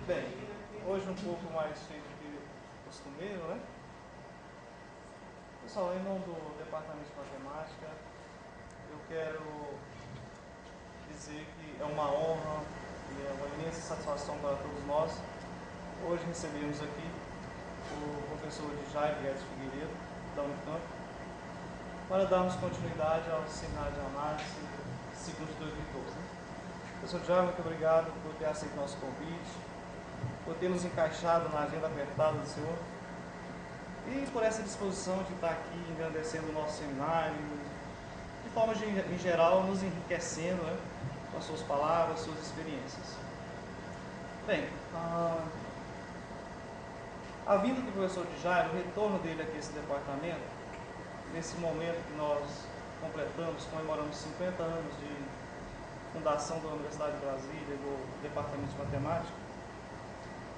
Bem, hoje um pouco mais cheio do que costumeiro, né? Pessoal, em nome do Departamento de Matemática, eu quero dizer que é uma honra e é uma imensa satisfação para todos nós. Hoje recebemos aqui o professor Jairo Guedes Figueiredo, da Unicamp, para darmos continuidade ao seminário de análise ciclo de 2012. Professor Jairo, muito obrigado por ter aceito o nosso convite, por ter nos encaixado na agenda apertada do senhor e por essa disposição de estar aqui engrandecendo o nosso seminário, de forma em geral nos enriquecendo, né, com as suas palavras, suas experiências. Bem, a vinda do professor Jairo, o retorno dele aqui a esse departamento, nesse momento que nós comemoramos 50 anos de fundação da Universidade de Brasília e do Departamento de Matemática,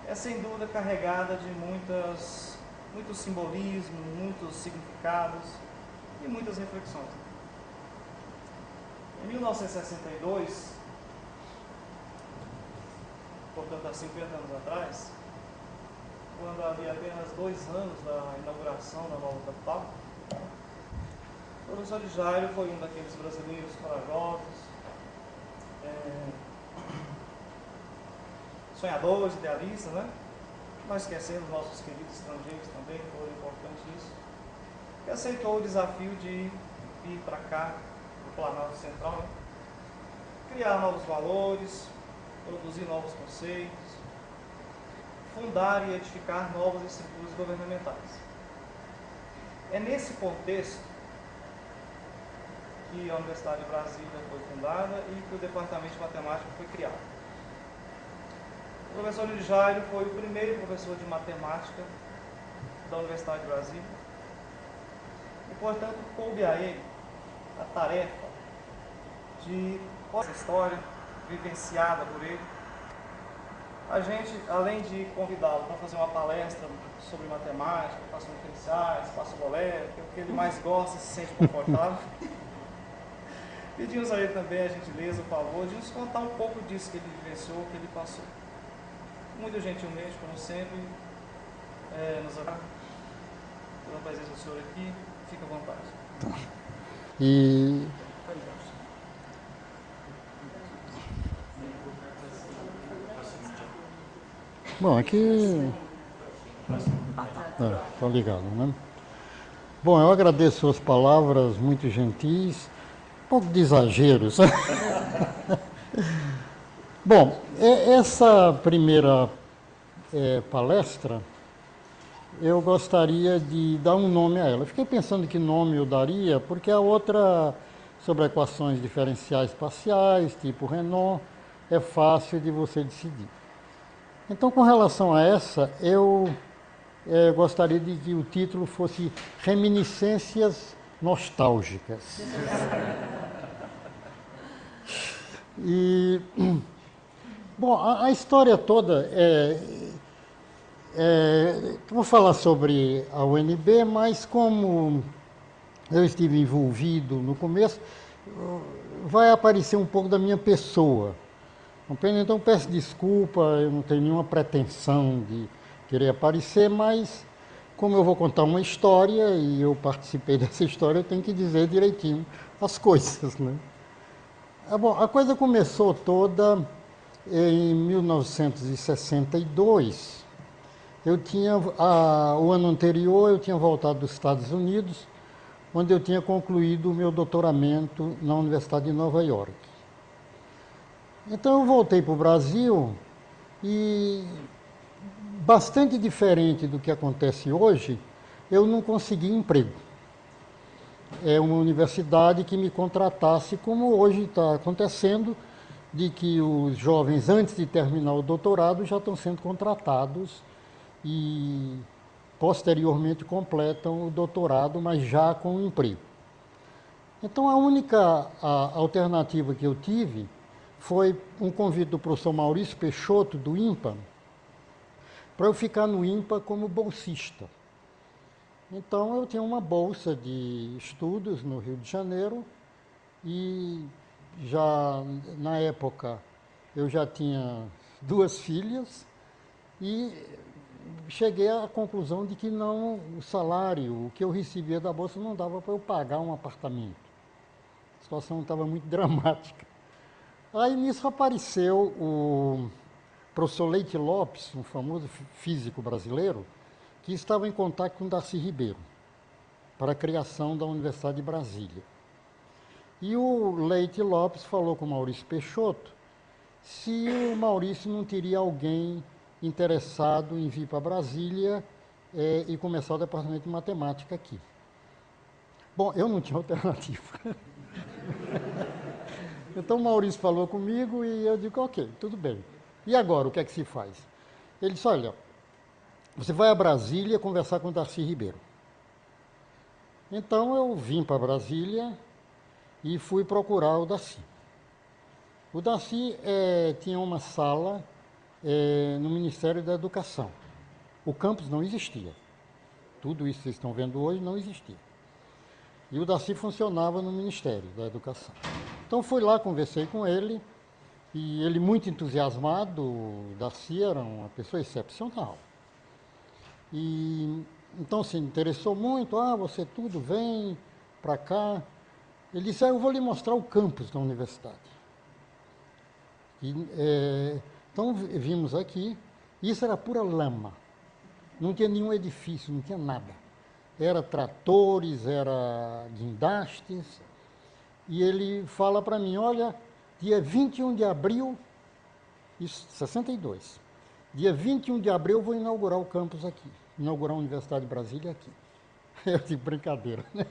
é sem dúvida carregada de muitos simbolismos, muitos significados e muitas reflexões. Em 1962, portanto há 50 anos atrás, quando havia apenas 2 anos da inauguração da nova capital, o professor Jairo foi um daqueles brasileiros corajosos, sonhadores, idealistas, né? Não esquecendo os nossos queridos estrangeiros também, foi importante isso, que aceitou o desafio de vir para cá, para o Planalto Central, né? Criar novos valores, produzir novos conceitos, fundar e edificar novas estruturas governamentais. É nesse contexto que a Universidade de Brasília foi fundada e que o Departamento de Matemática foi criado. O professor Jairo foi o primeiro professor de matemática da Universidade de Brasília e, portanto, coube a ele a tarefa de, com essa história vivenciada por ele, a gente, além de convidá-lo para fazer uma palestra sobre matemática, equações diferenciais, espaço bolé, que é o que ele mais gosta e se sente confortável, pedimos a ele também a gentileza, o favor, de nos contar um pouco disso que ele vivenciou, que ele passou. Muito gentilmente, como sempre, nos abraça pela presença do senhor aqui. Fique à vontade. Tá. E bom, aqui tá ligado, né? Bom, eu agradeço suas palavras muito gentis, um pouco de exageros. Bom, essa primeira palestra, eu gostaria de dar um nome a ela. Eu fiquei pensando que nome eu daria, porque a outra, sobre equações diferenciais parciais, tipo Renan, é fácil de você decidir. Então, com relação a essa, eu gostaria de que o título fosse Reminiscências Nostálgicas. E, bom, a história toda vou falar sobre a UNB, mas como eu estive envolvido no começo, vai aparecer um pouco da minha pessoa. Então peço desculpa, eu não tenho nenhuma pretensão de querer aparecer, mas como eu vou contar uma história e eu participei dessa história, eu tenho que dizer direitinho as coisas, né? Bom, a coisa começou toda em 1962. O ano anterior eu tinha voltado dos Estados Unidos, onde eu tinha concluído o meu doutoramento na Universidade de Nova York. Então eu voltei para o Brasil e, bastante diferente do que acontece hoje, eu não consegui emprego. É uma universidade que me contratasse, como hoje está acontecendo, de que os jovens, antes de terminar o doutorado, já estão sendo contratados e posteriormente completam o doutorado, mas já com um emprego. Então a única alternativa que eu tive foi um convite do professor Maurício Peixoto, do INPA, para eu ficar no INPA como bolsista. Então eu tinha uma bolsa de estudos no Rio de Janeiro e já na época eu já tinha 2 filhas E cheguei à conclusão de que não, o salário, o que eu recebia da Bolsa não dava para eu pagar um apartamento. A situação estava muito dramática. Aí nisso apareceu o professor Leite Lopes, um famoso físico brasileiro, que estava em contato com Darcy Ribeiro para a criação da Universidade de Brasília. E o Leite Lopes falou com o Maurício Peixoto se o Maurício não teria alguém interessado em vir para Brasília e começar o departamento de matemática aqui. Bom, eu não tinha alternativa. Então o Maurício falou comigo e eu digo, ok, tudo bem. E agora, o que é que se faz? Ele disse, olha, você vai a Brasília conversar com o Darcy Ribeiro. Então eu vim para Brasília e fui procurar o Darcy. O Darcy tinha uma sala no Ministério da Educação. O campus não existia. Tudo isso que vocês estão vendo hoje não existia. E o Darcy funcionava no Ministério da Educação. Então fui lá, conversei com ele, e ele muito entusiasmado, o Darcy era uma pessoa excepcional. E então se interessou muito, você tudo vem para cá. Ele disse, eu vou lhe mostrar o campus da universidade. E, então vimos aqui, isso era pura lama. Não tinha nenhum edifício, não tinha nada. Era tratores, era guindastes. E ele fala para mim, olha, dia 21 de abril, isso 62, dia 21 de abril eu vou inaugurar o campus aqui, inaugurar a Universidade de Brasília aqui. Eu digo, brincadeira, né?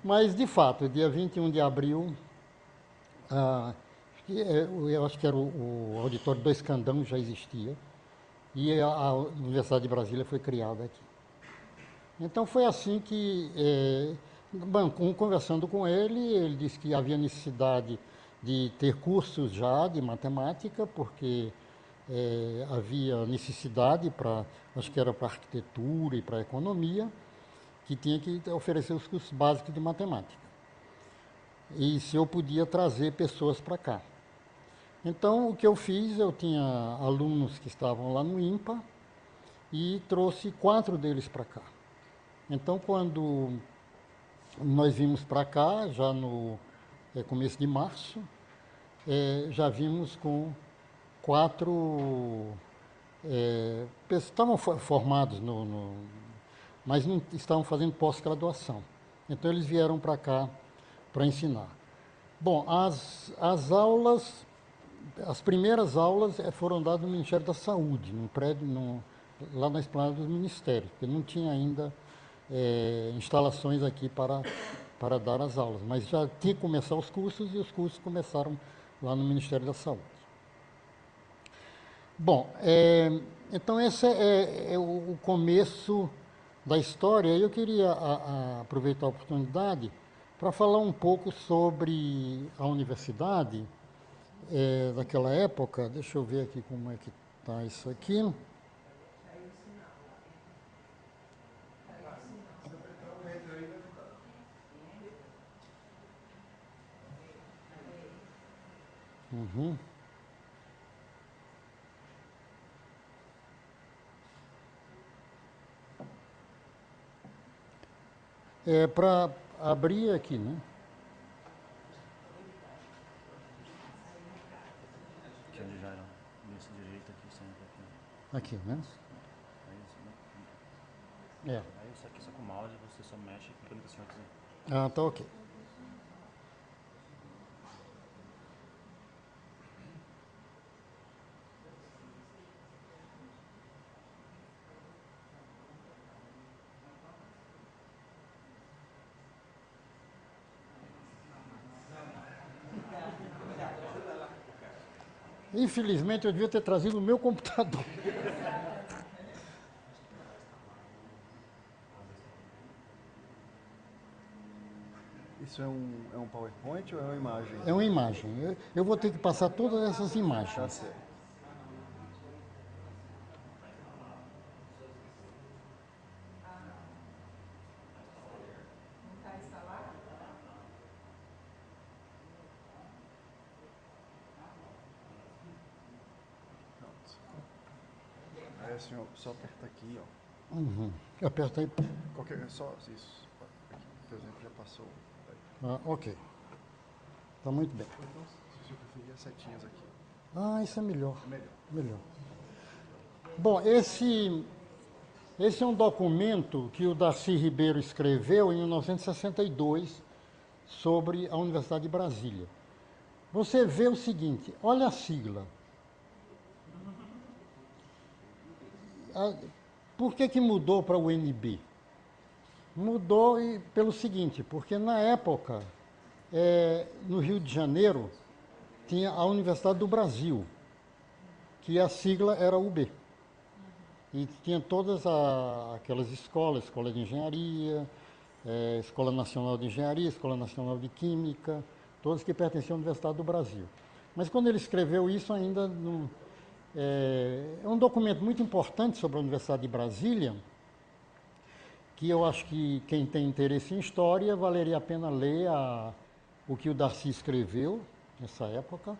Mas, de fato, dia 21 de abril, eu acho que era o auditório do Escandão já existia, e a Universidade de Brasília foi criada aqui. Então foi assim que, conversando com ele disse que havia necessidade de ter cursos já de matemática, porque havia necessidade para, acho que era para arquitetura e para economia, que tinha que oferecer os cursos básicos de matemática. E se eu podia trazer pessoas para cá. Então, o que eu fiz, eu tinha alunos que estavam lá no IMPA e trouxe 4 deles para cá. Então, quando nós vimos para cá, já no começo de março, já vimos com 4 estavam formados, mas não estavam fazendo pós-graduação. Então, eles vieram para cá para ensinar. Bom, as aulas, as primeiras aulas foram dadas no Ministério da Saúde, num prédio, lá na esplanada dos ministérios, porque não tinha ainda instalações aqui para dar as aulas, mas já tinha que começar os cursos e os cursos começaram lá no Ministério da Saúde. Bom, então esse é o começo da história. Eu queria aproveitar a oportunidade para falar um pouco sobre a universidade daquela época. Deixa eu ver aqui como é que está isso aqui. Uhum. Para abrir aqui, né? Aqui onde já era desse direito aqui sempre aqui. Aqui, né? Aí, É. aí isso aqui só com o mouse você só mexe e clica no que você vai quiser. Ah, tá ok. Infelizmente eu devia ter trazido o meu computador. Isso é um PowerPoint ou é uma imagem? É uma imagem. Eu vou ter que passar todas essas Tá imagens. certo. É, senhor, só aperta aqui, ó. Uhum. Aperta aí. Só isso. Aqui, por exemplo, já passou. Ok. Está muito bem. Ou então, se o senhor preferir, as setinhas aqui. Isso é melhor. É melhor. Melhor. Bom, esse é um documento que o Darcy Ribeiro escreveu em 1962 sobre a Universidade de Brasília. Você vê o seguinte, olha a sigla. Por que mudou para o UNB? Mudou pelo seguinte, porque na época, no Rio de Janeiro, tinha a Universidade do Brasil, que a sigla era UB. E tinha todas aquelas escolas, Escola de Engenharia, Escola Nacional de Engenharia, Escola Nacional de Química, todas que pertenciam à Universidade do Brasil. Mas quando ele escreveu isso ainda não... É um documento muito importante sobre a Universidade de Brasília, que eu acho que quem tem interesse em história valeria a pena ler o que o Darcy escreveu nessa época,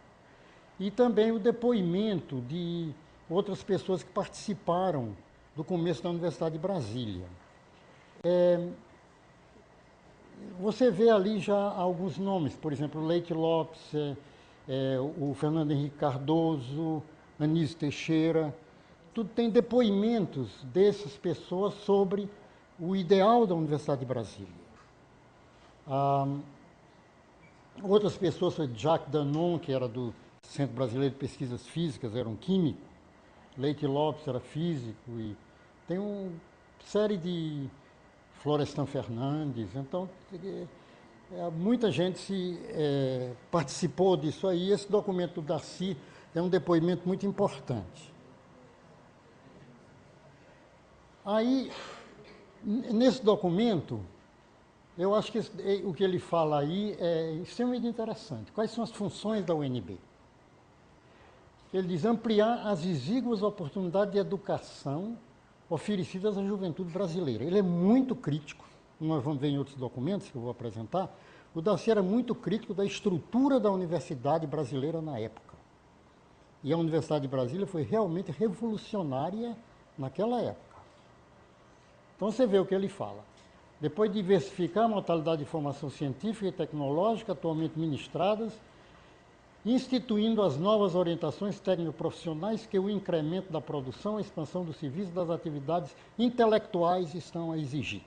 e também o depoimento de outras pessoas que participaram do começo da Universidade de Brasília. Você vê ali já alguns nomes, por exemplo, Leite Lopes, o Fernando Henrique Cardoso, Anísio Teixeira, tudo tem depoimentos dessas pessoas sobre o ideal da Universidade de Brasília. Outras pessoas, foi Jacques Danon, que era do Centro Brasileiro de Pesquisas Físicas, era um químico, Leite Lopes era físico, e tem uma série de Florestan Fernandes, então muita gente participou disso aí. Esse documento do Darcy é um depoimento muito importante. Aí, nesse documento, eu acho que o que ele fala aí é extremamente interessante. Quais são as funções da UNB? Ele diz ampliar as exíguas oportunidades de educação oferecidas à juventude brasileira. Ele é muito crítico, nós vamos ver em outros documentos que eu vou apresentar, o Darcy era muito crítico da estrutura da universidade brasileira na época. E a Universidade de Brasília foi realmente revolucionária naquela época. Então você vê o que ele fala. Depois de diversificar a modalidade de formação científica e tecnológica atualmente ministradas, instituindo as novas orientações técnico-profissionais que o incremento da produção, a expansão do serviço e das atividades intelectuais estão a exigir.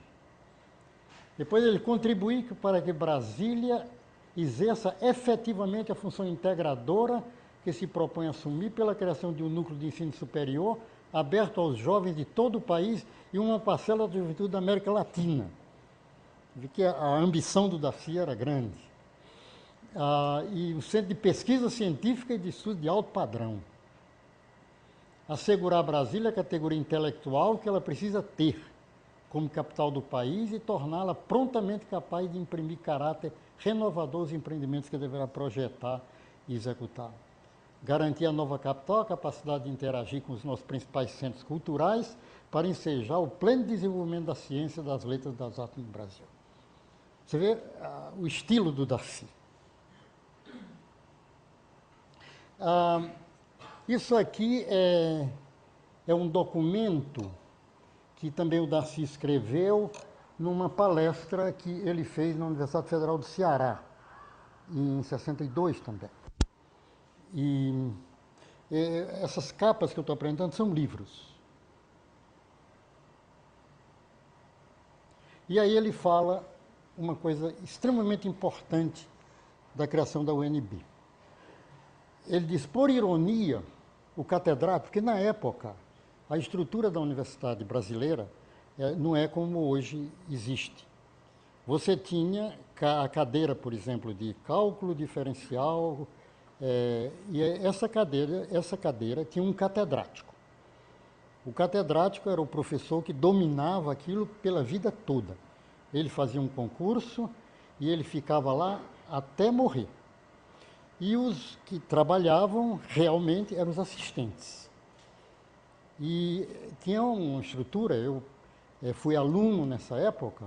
Depois ele contribui para que Brasília exerça efetivamente a função integradora que se propõe a assumir pela criação de um núcleo de ensino superior aberto aos jovens de todo o país e uma parcela da juventude da América Latina. Vi que a ambição do Darcy era grande. E o Centro de Pesquisa Científica e de Estudo de Alto Padrão. Assegurar a Brasília a categoria intelectual que ela precisa ter como capital do país e torná-la prontamente capaz de imprimir caráter renovador aos empreendimentos que deverá projetar e executar. Garantir à nova capital a capacidade de interagir com os nossos principais centros culturais para ensejar o pleno desenvolvimento da ciência, das letras e das artes no Brasil. Você vê o estilo do Darcy. Isso aqui é um documento que também o Darcy escreveu numa palestra que ele fez na Universidade Federal do Ceará, em 62 também. E essas capas que eu estou apresentando são livros. E aí ele fala uma coisa extremamente importante da criação da UNB. Ele diz, por ironia, o catedrático, porque na época a estrutura da universidade brasileira não é como hoje existe. Você tinha a cadeira, por exemplo, de cálculo diferencial, e essa cadeira tinha um catedrático. O catedrático era o professor que dominava aquilo pela vida toda. Ele fazia um concurso e ele ficava lá até morrer. E os que trabalhavam realmente eram os assistentes. E tinha uma estrutura, eu fui aluno nessa época,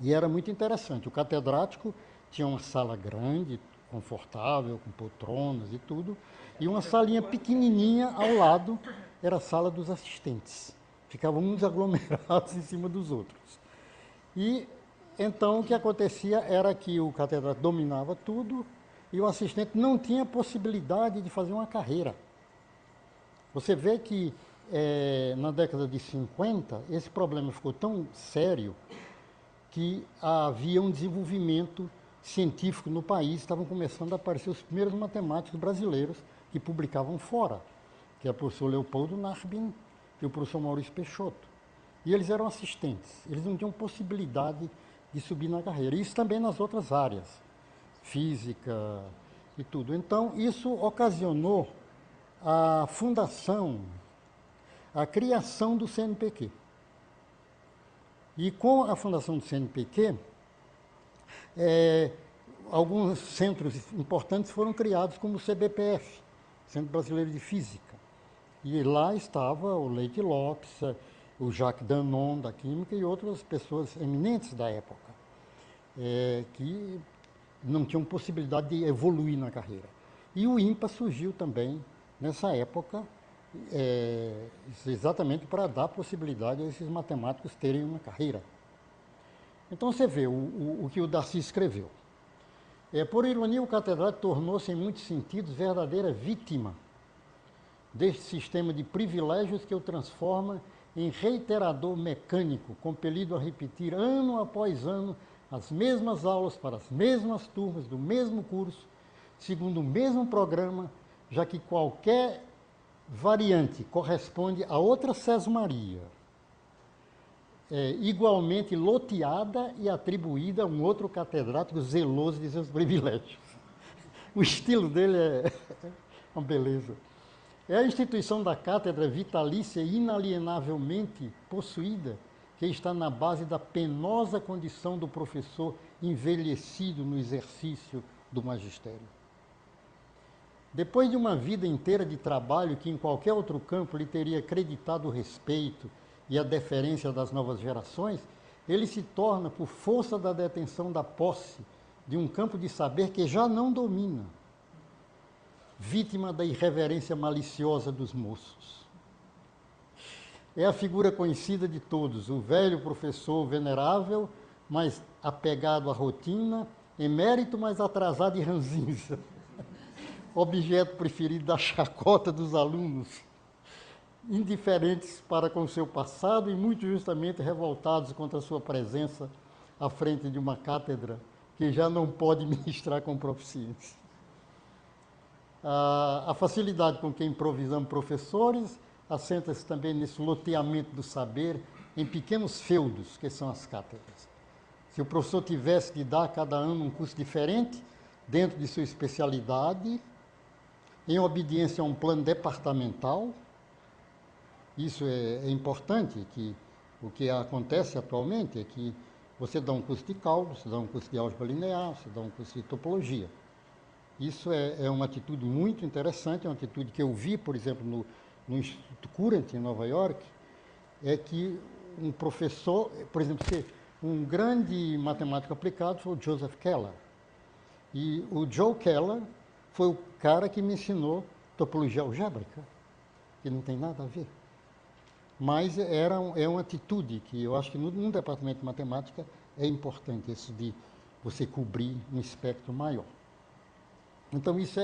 e era muito interessante. O catedrático tinha uma sala grande, confortável, com poltronas e tudo, e uma salinha pequenininha ao lado, era a sala dos assistentes. Ficavam uns aglomerados em cima dos outros. E então o que acontecia era que o catedrático dominava tudo e o assistente não tinha possibilidade de fazer uma carreira. Você vê que na década de 50 esse problema ficou tão sério que havia um desenvolvimento científico no país, estavam começando a aparecer os primeiros matemáticos brasileiros que publicavam fora, que é o professor Leopoldo Narbin e o professor Maurício Peixoto. E eles eram assistentes, eles não tinham possibilidade de subir na carreira. Isso também nas outras áreas, física e tudo. Então, isso ocasionou a fundação, a criação do CNPq. E com a fundação do CNPq, alguns centros importantes foram criados, como o CBPF, Centro Brasileiro de Física. E lá estava o Leite Lopes, o Jacques Danon, da Química, e outras pessoas eminentes da época, que não tinham possibilidade de evoluir na carreira. E o INPA surgiu também nessa época, exatamente para dar possibilidade a esses matemáticos terem uma carreira. Então você vê o que o Darcy escreveu. Por ironia, o catedrático tornou-se, em muitos sentidos, verdadeira vítima deste sistema de privilégios que o transforma em reiterador mecânico, compelido a repetir ano após ano as mesmas aulas para as mesmas turmas do mesmo curso, segundo o mesmo programa, já que qualquer variante corresponde a outra sesmaria, igualmente loteada e atribuída a um outro catedrático zeloso de seus privilégios. O estilo dele é uma beleza. É a instituição da cátedra vitalícia e inalienavelmente possuída que está na base da penosa condição do professor envelhecido no exercício do magistério. Depois de uma vida inteira de trabalho que em qualquer outro campo lhe teria acreditado o respeito e a deferência das novas gerações, ele se torna, por força da detenção da posse de um campo de saber que já não domina, vítima da irreverência maliciosa dos moços. É a figura conhecida de todos, o velho professor venerável, mas apegado à rotina, emérito, mas atrasado e ranzinza. Objeto preferido da chacota dos alunos, indiferentes para com seu passado e muito justamente revoltados contra a sua presença à frente de uma cátedra que já não pode ministrar com proficiência. A facilidade com que improvisamos professores assenta-se também nesse loteamento do saber em pequenos feudos, que são as cátedras. Se o professor tivesse de dar a cada ano um curso diferente, dentro de sua especialidade, em obediência a um plano departamental, isso é importante, que o que acontece atualmente é que você dá um curso de cálculo, você dá um curso de álgebra linear, você dá um curso de topologia. Isso é uma atitude muito interessante, é uma atitude que eu vi, por exemplo, no Instituto Courant, em Nova York, é que um professor, por exemplo, um grande matemático aplicado foi o Joseph Keller. E o Joe Keller foi o cara que me ensinou topologia algébrica, que não tem nada a ver. Mas é uma atitude que eu acho que num departamento de matemática é importante, isso de você cobrir um espectro maior. Então, isso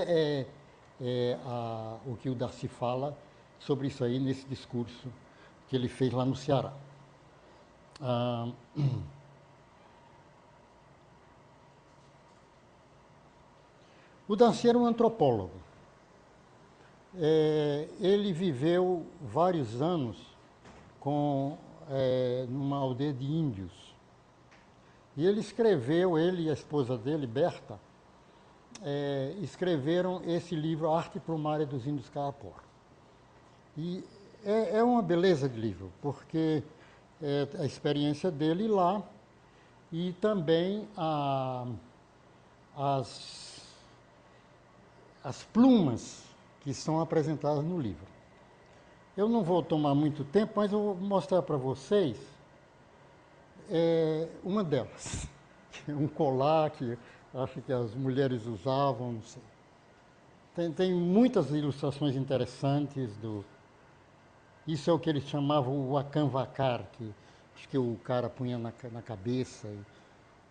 o que o Darcy fala sobre isso aí nesse discurso que ele fez lá no Ceará. O Darcy era um antropólogo. Ele viveu vários anos numa aldeia de índios. E ele e a esposa dele, Berta, escreveram esse livro, A Arte Plumária dos Índios Carapó. E é uma beleza de livro, porque a experiência dele lá e também as plumas que são apresentadas no livro. Eu não vou tomar muito tempo, mas eu vou mostrar para vocês uma delas. Um colar que acho que as mulheres usavam, não sei. Tem muitas ilustrações interessantes Isso é o que eles chamavam o acanvacar, que acho que o cara punha na cabeça.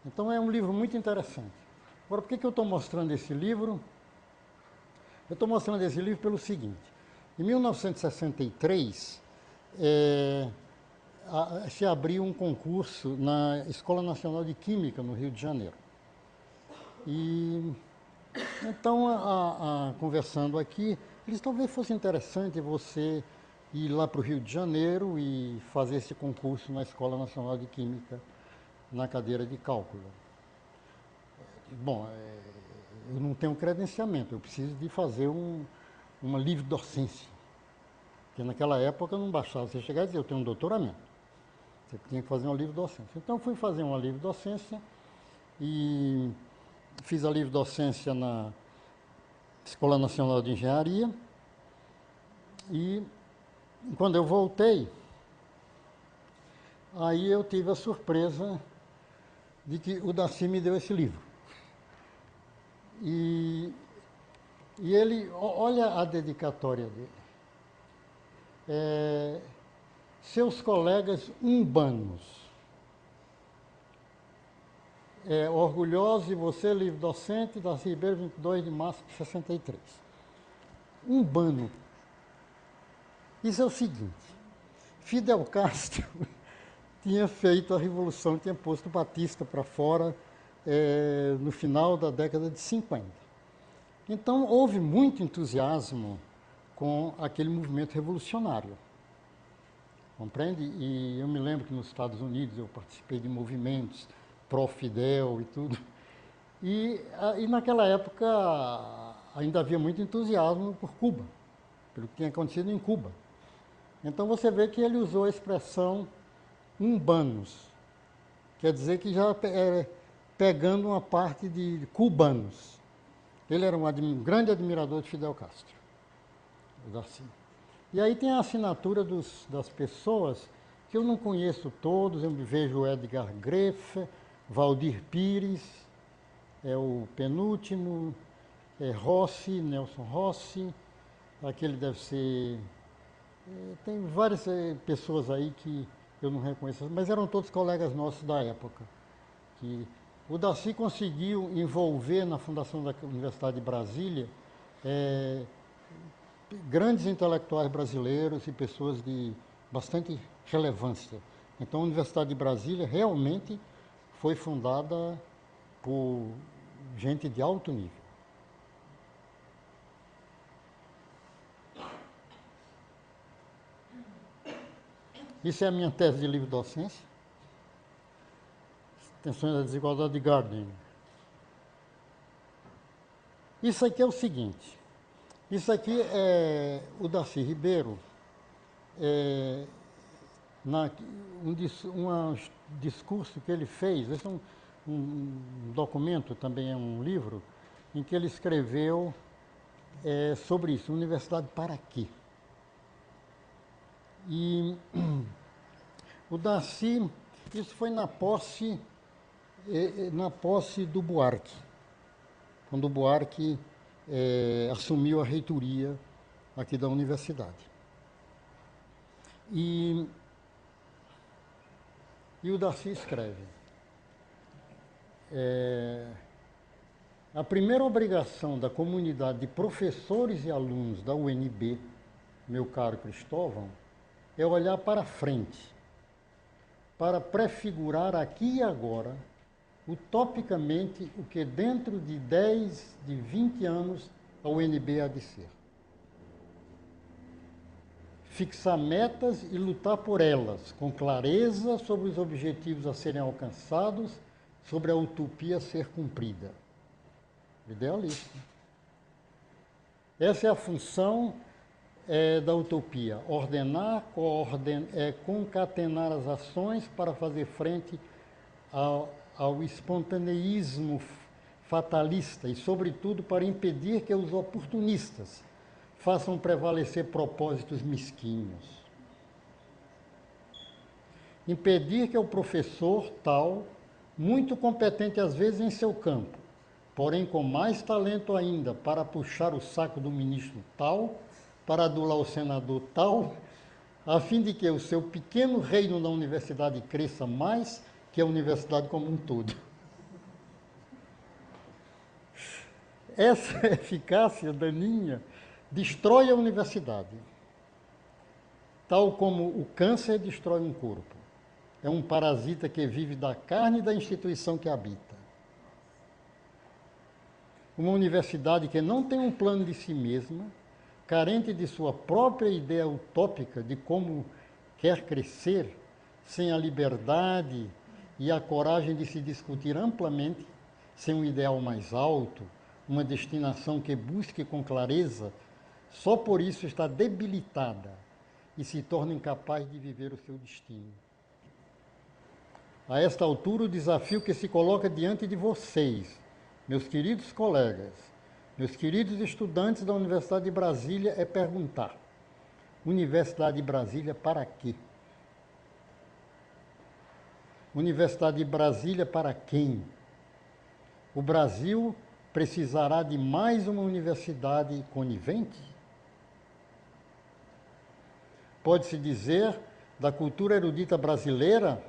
Então é um livro muito interessante. Agora, por que eu estou mostrando esse livro? Eu estou mostrando esse livro pelo seguinte. Em 1963, se abriu um concurso na Escola Nacional de Química, no Rio de Janeiro. E então, conversando aqui, eles talvez fosse interessante você ir lá para o Rio de Janeiro e fazer esse concurso na Escola Nacional de Química, na cadeira de cálculo. Bom, eu não tenho credenciamento, eu preciso de fazer uma livre docência. Porque naquela época não bastava você chegar e dizer, eu tenho um doutoramento. Você tinha que fazer uma livre docência. Então, eu fui fazer uma livre docência e fiz a livre docência na Escola Nacional de Engenharia. E quando eu voltei, aí eu tive a surpresa de que o Darcy me deu esse livro. E ele, olha a dedicatória dele. Seus colegas umbanos, orgulhosos de você, livre docente, Darcy Ribeiro, 22 de março de 63. Umbano. Isso é o seguinte, Fidel Castro tinha feito a revolução, tinha posto Batista para fora no final da década de 50. Então, houve muito entusiasmo com aquele movimento revolucionário. Compreende? E eu me lembro que nos Estados Unidos eu participei de movimentos pró-Fidel e tudo. E naquela época ainda havia muito entusiasmo por Cuba, pelo que tinha acontecido em Cuba. Então você vê que ele usou a expressão umbanos, quer dizer que já pegando uma parte de cubanos. Ele era um grande admirador de Fidel Castro, o Darcy. E aí tem a assinatura das pessoas que eu não conheço todos, eu vejo Edgar Greff, Valdir Pires, o penúltimo, Rossi, Nelson Rossi, aquele deve ser... tem várias pessoas aí que eu não reconheço, mas eram todos colegas nossos da época. Que o Darcy conseguiu envolver na fundação da Universidade de Brasília grandes intelectuais brasileiros e pessoas de bastante relevância. Então, a Universidade de Brasília realmente foi fundada por gente de alto nível. Isso é a minha tese de livre docência. Tensões da desigualdade de Gardner. Isso aqui é o seguinte. Isso aqui é o Darcy Ribeiro, um discurso que ele fez, esse é um documento, também é um livro, em que ele escreveu sobre isso, Universidade para quê? E o Darcy, isso foi na posse do Buarque, quando o Buarque assumiu a reitoria aqui da universidade. E o Darcy escreve, a primeira obrigação da comunidade de professores e alunos da UNB, meu caro Cristóvão, é olhar para frente, para prefigurar aqui e agora, utopicamente, o que dentro de 10, de 20 anos a UNB há de ser. Fixar metas e lutar por elas, com clareza sobre os objetivos a serem alcançados, sobre a utopia a ser cumprida. Idealista. Essa é a função da utopia, ordenar, concatenar as ações para fazer frente ao espontaneísmo fatalista e, sobretudo, para impedir que os oportunistas façam prevalecer propósitos mesquinhos. Impedir que o professor tal, muito competente às vezes em seu campo, porém com mais talento ainda para puxar o saco do ministro tal, para adular o senador tal, a fim de que o seu pequeno reino na universidade cresça mais que a universidade como um todo. Essa eficácia daninha destrói a universidade, tal como o câncer destrói um corpo. É um parasita que vive da carne da instituição que habita. Uma universidade que não tem um plano de si mesma, carente de sua própria ideia utópica de como quer crescer, sem a liberdade e a coragem de se discutir amplamente, sem um ideal mais alto, uma destinação que busque com clareza, só por isso está debilitada e se torna incapaz de viver o seu destino. A esta altura, o desafio que se coloca diante de vocês, meus queridos colegas, meus queridos estudantes da Universidade de Brasília, é perguntar: Universidade de Brasília para quê? Universidade de Brasília para quem? O Brasil precisará de mais uma universidade conivente? Pode-se dizer da cultura erudita brasileira,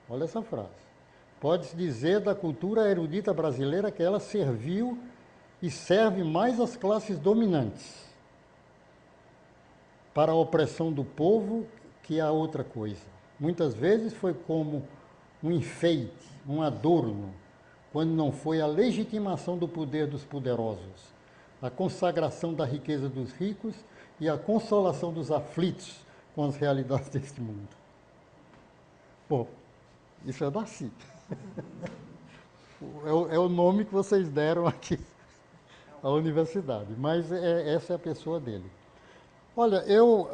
olha essa frase, pode-se dizer da cultura erudita brasileira que ela serviu e serve mais às classes dominantes para a opressão do povo que a outra coisa. Muitas vezes foi como um enfeite, um adorno, quando não foi a legitimação do poder dos poderosos, a consagração da riqueza dos ricos e a consolação dos aflitos com as realidades deste mundo. Bom, isso é Darcy. É o nome que vocês deram aqui à universidade, mas essa é a pessoa dele. Olha, eu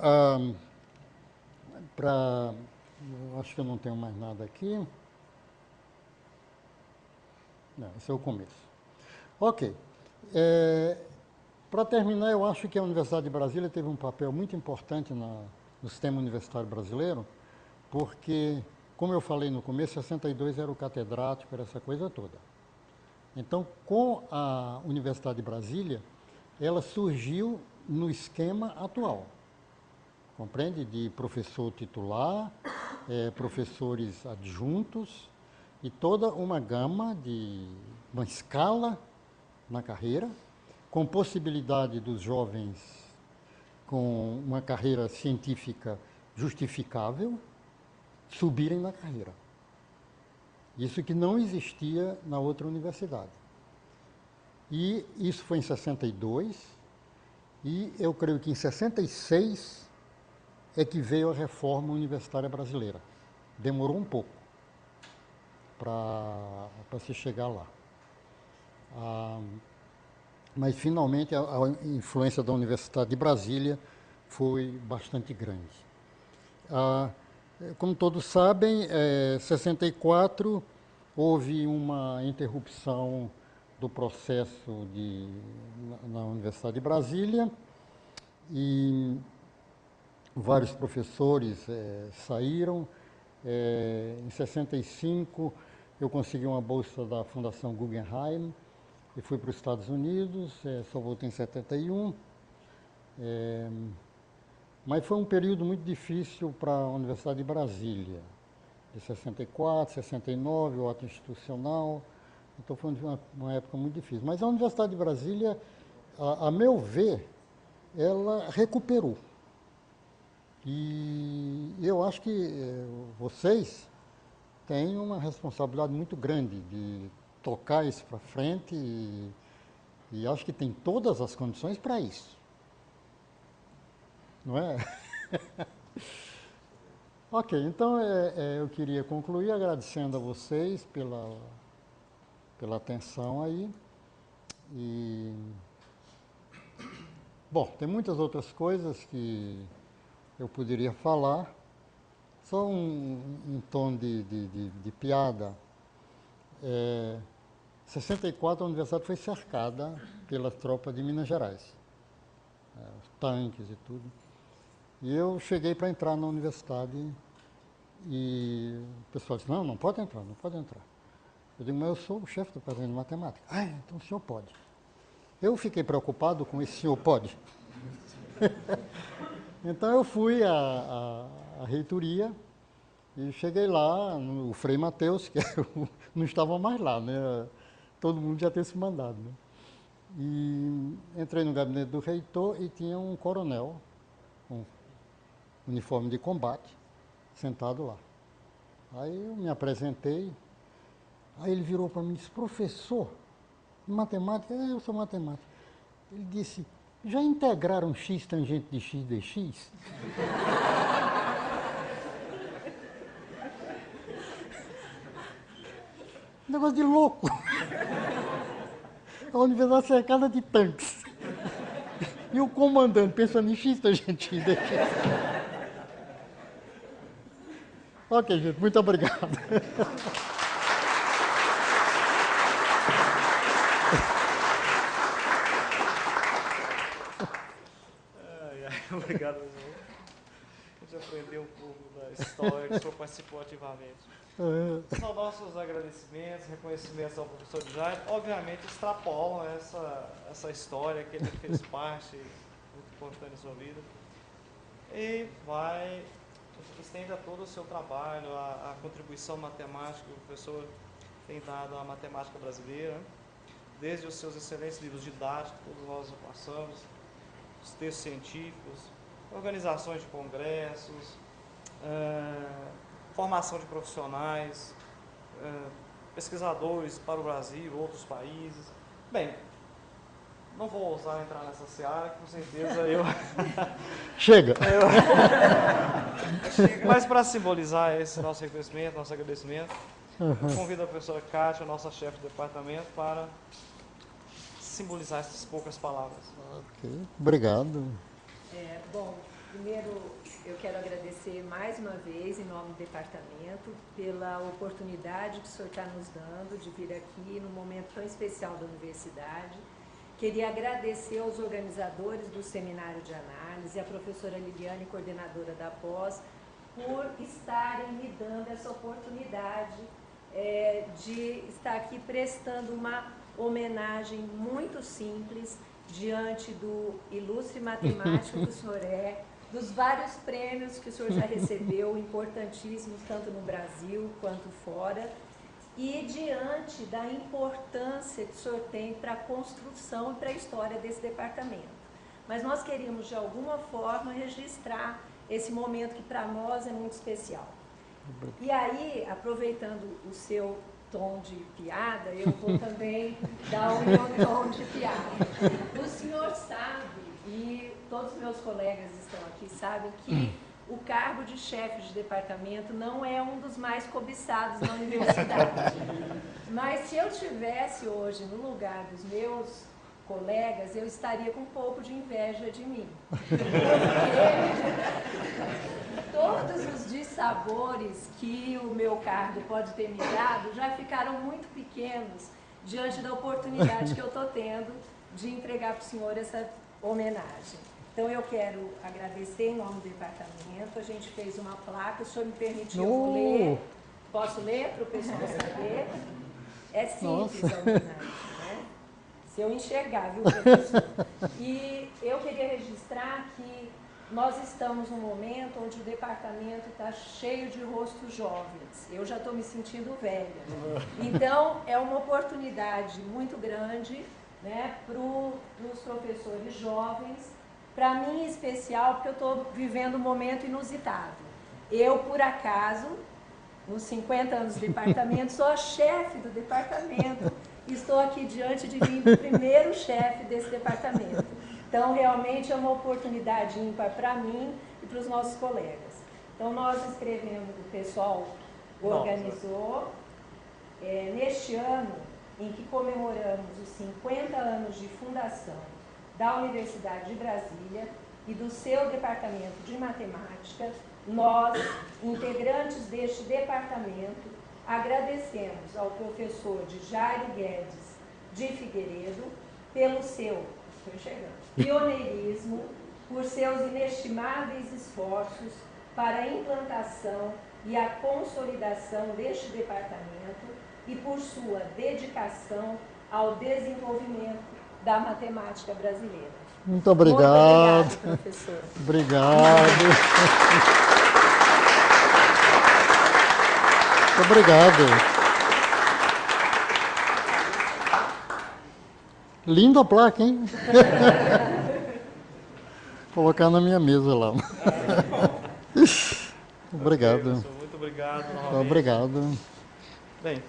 acho que eu não tenho mais nada aqui. Não, esse é o começo. Ok. Para terminar, eu acho que a Universidade de Brasília teve um papel muito importante no sistema universitário brasileiro, porque, como eu falei no começo, 62 era o catedrático, era essa coisa toda. Então, com a Universidade de Brasília, ela surgiu no esquema atual, compreende? De professor titular, professores adjuntos, e toda uma gama uma escala na carreira, com possibilidade dos jovens com uma carreira científica justificável subirem na carreira. Isso que não existia na outra universidade. E isso foi em 62, e eu creio que em 66 é que veio a reforma universitária brasileira. Demorou um pouco para se chegar lá. Mas, finalmente, a influência da Universidade de Brasília foi bastante grande. Como todos sabem, em 64 houve uma interrupção do processo na Universidade de Brasília e vários professores saíram. Em 65, eu consegui uma bolsa da Fundação Guggenheim e fui para os Estados Unidos, só voltei em 71. Mas foi um período muito difícil para a Universidade de Brasília, de 64, 69, o ato institucional. Então foi uma época muito difícil. Mas a Universidade de Brasília, a meu ver, ela recuperou. E eu acho que vocês têm uma responsabilidade muito grande de tocar isso para frente e acho que tem todas as condições para isso. Não é? Ok, então eu queria concluir agradecendo a vocês pela atenção aí. E, bom, tem muitas outras coisas que eu poderia falar, só um tom de piada. 64 a universidade foi cercada pelas tropas de Minas Gerais, os tanques e tudo. E eu cheguei para entrar na universidade e o pessoal disse, não pode entrar, não pode entrar. Eu digo, mas eu sou o chefe do departamento de matemática. Então o senhor pode. Eu fiquei preocupado com esse senhor pode. Então eu fui à reitoria e cheguei lá, o Frei Mateus, que não estava mais lá, né? Todo mundo já tinha se mandado, né? E entrei no gabinete do reitor e tinha um coronel, com uniforme de combate, sentado lá. Aí eu me apresentei, aí ele virou para mim e disse, professor, de matemática? Eu sou matemático. Ele disse, já integraram x tangente de x dx? Negócio de louco. A universidade cercada de tanques. E o comandante pensando em x tangente de x dx. Ok, gente, muito obrigado. Obrigado, meu irmão. A gente aprendeu um pouco da história que o senhor participou ativamente. São nossos agradecimentos, reconhecimentos ao professor Jairo. Obviamente extrapolam essa história que ele fez parte muito importante na sua vida. E estenda todo o seu trabalho, a contribuição matemática que o professor tem dado à matemática brasileira, desde os seus excelentes livros didáticos, todos nós passamos, os textos científicos, organizações de congressos, formação de profissionais, pesquisadores para o Brasil, outros países. Bem, não vou ousar entrar nessa seara, com certeza eu... Chega! Mas para simbolizar esse nosso reconhecimento, nosso agradecimento, eu convido a professora Kátia, nossa chefe de departamento, para simbolizar essas poucas palavras. Ok, obrigado. Bom, primeiro eu quero agradecer mais uma vez, em nome do departamento, pela oportunidade que o senhor está nos dando de vir aqui num momento tão especial da universidade. Queria agradecer aos organizadores do seminário de análise, a professora Liliane, coordenadora da pós, por estarem me dando essa oportunidade de estar aqui prestando uma homenagem muito simples diante do ilustre matemático que o senhor é, dos vários prêmios que o senhor já recebeu, importantíssimos, tanto no Brasil quanto fora, e diante da importância que o senhor tem para a construção e para a história desse departamento. Mas nós queríamos, de alguma forma, registrar esse momento que para nós é muito especial. E aí, aproveitando o seu tom de piada, eu vou também dar o meu tom de piada. O senhor sabe, e todos os meus colegas estão aqui, sabem que o cargo de chefe de departamento não é um dos mais cobiçados na universidade. Mas se eu estivesse hoje no lugar dos meus colegas, eu estaria com um pouco de inveja de mim. Porque todos os dissabores que o meu cargo pode ter me dado já ficaram muito pequenos diante da oportunidade que eu estou tendo de entregar para o senhor essa homenagem. Então eu quero agradecer em nome do departamento, a gente fez uma placa, o senhor me permitiu, eu vou ler. Posso ler para o pessoal saber? É simples a homenagem, né? Se eu enxergar, viu, professor? E eu queria registrar que nós estamos num momento onde o departamento está cheio de rostos jovens. Eu já estou me sentindo velha. Então, é uma oportunidade muito grande, né, para os professores jovens, para mim em especial, porque eu estou vivendo um momento inusitado. Eu, por acaso, nos 50 anos do departamento, sou a chefe do departamento. Estou aqui diante de mim, o primeiro chefe desse departamento. Então, realmente é uma oportunidade ímpar para mim e para os nossos colegas. Então, nós escrevemos, o pessoal organizou, neste ano em que comemoramos os 50 anos de fundação da Universidade de Brasília e do seu departamento de matemática, nós, integrantes deste departamento, agradecemos ao professor Jairo Guedes de Figueiredo pelo seu pioneirismo, por seus inestimáveis esforços para a implantação e a consolidação deste departamento e por sua dedicação ao desenvolvimento da matemática brasileira. Muito obrigado. Muito obrigado, professor. Obrigado. Muito obrigado. Linda a placa, hein? Vou colocar na minha mesa lá. Obrigado. Professor, muito obrigado novamente. Obrigado. Bem,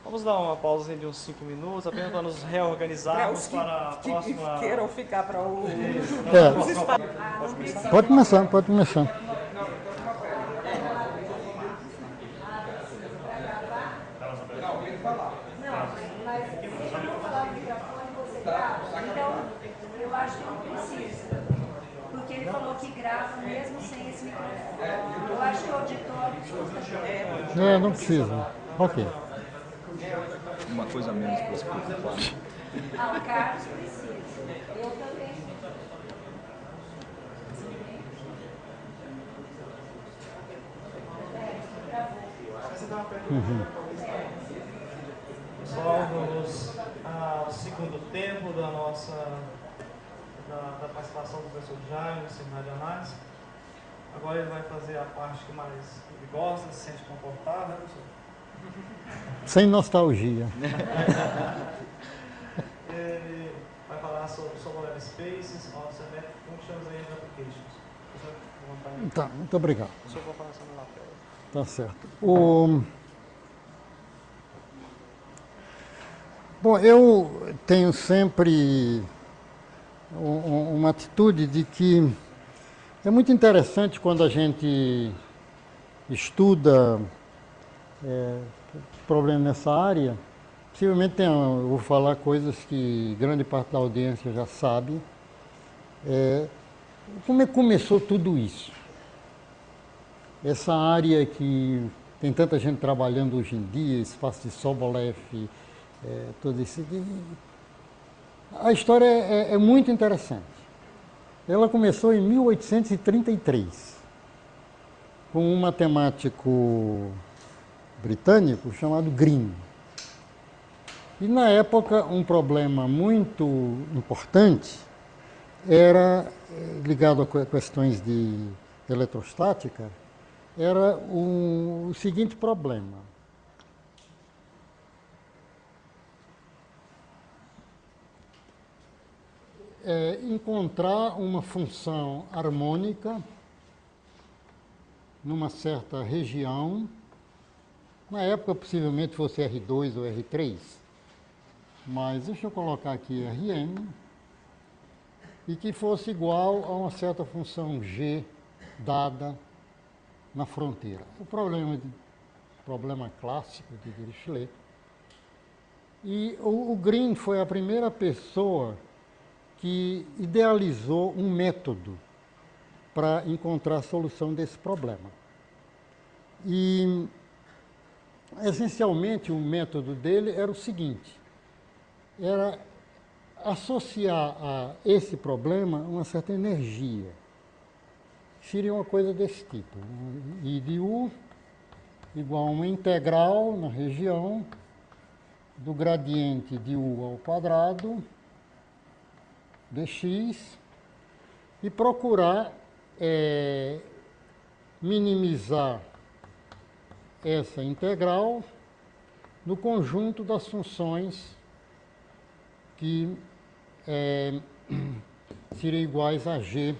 vamos dar uma pausa de uns 5 minutos, apenas para nos reorganizarmos para a próxima... queiram ficar para o... É. Pode começar, pode começar. Então, eu acho que não precisa. Porque ele falou que grava mesmo sem esse microfone. Eu acho que o auditório precisa. É, não precisa. Ok. Uma coisa a menos para se preocupar. Ah, o Carlos precisa. Eu também. Pessoal, vamos ao segundo tempo da da participação do professor Jaime no seminário de análise. Agora ele vai fazer a parte que mais ele gosta, se sente confortável, né, professor? Sem nostalgia. Ele vai falar sobre Web Spaces, Observed Functions and Applications. Professor, à vontade. Tá, muito obrigado. O senhor vai falar sobre a tela. Tá certo. Bom, eu tenho sempre uma atitude de que é muito interessante quando a gente estuda problemas nessa área. Possivelmente eu vou falar coisas que grande parte da audiência já sabe. Como é que começou tudo isso? Essa área que tem tanta gente trabalhando hoje em dia, espaço de Sobolev, tudo isso. A história é muito interessante. Ela começou em 1833, com um matemático britânico chamado Green. E na época um problema muito importante era ligado a questões de eletrostática, era o seguinte problema. Encontrar uma função harmônica numa certa região, na época possivelmente fosse R2 ou R3, mas deixa eu colocar aqui Rn, e que fosse igual a uma certa função G dada na fronteira. O problema clássico de Dirichlet. E o Green foi a primeira pessoa que idealizou um método para encontrar a solução desse problema. E, essencialmente, o método dele era o seguinte, era associar a esse problema uma certa energia. Seria uma coisa desse tipo, I de U igual a uma integral na região do gradiente de U ao quadrado dx e procurar minimizar essa integral no conjunto das funções que seriam iguais a g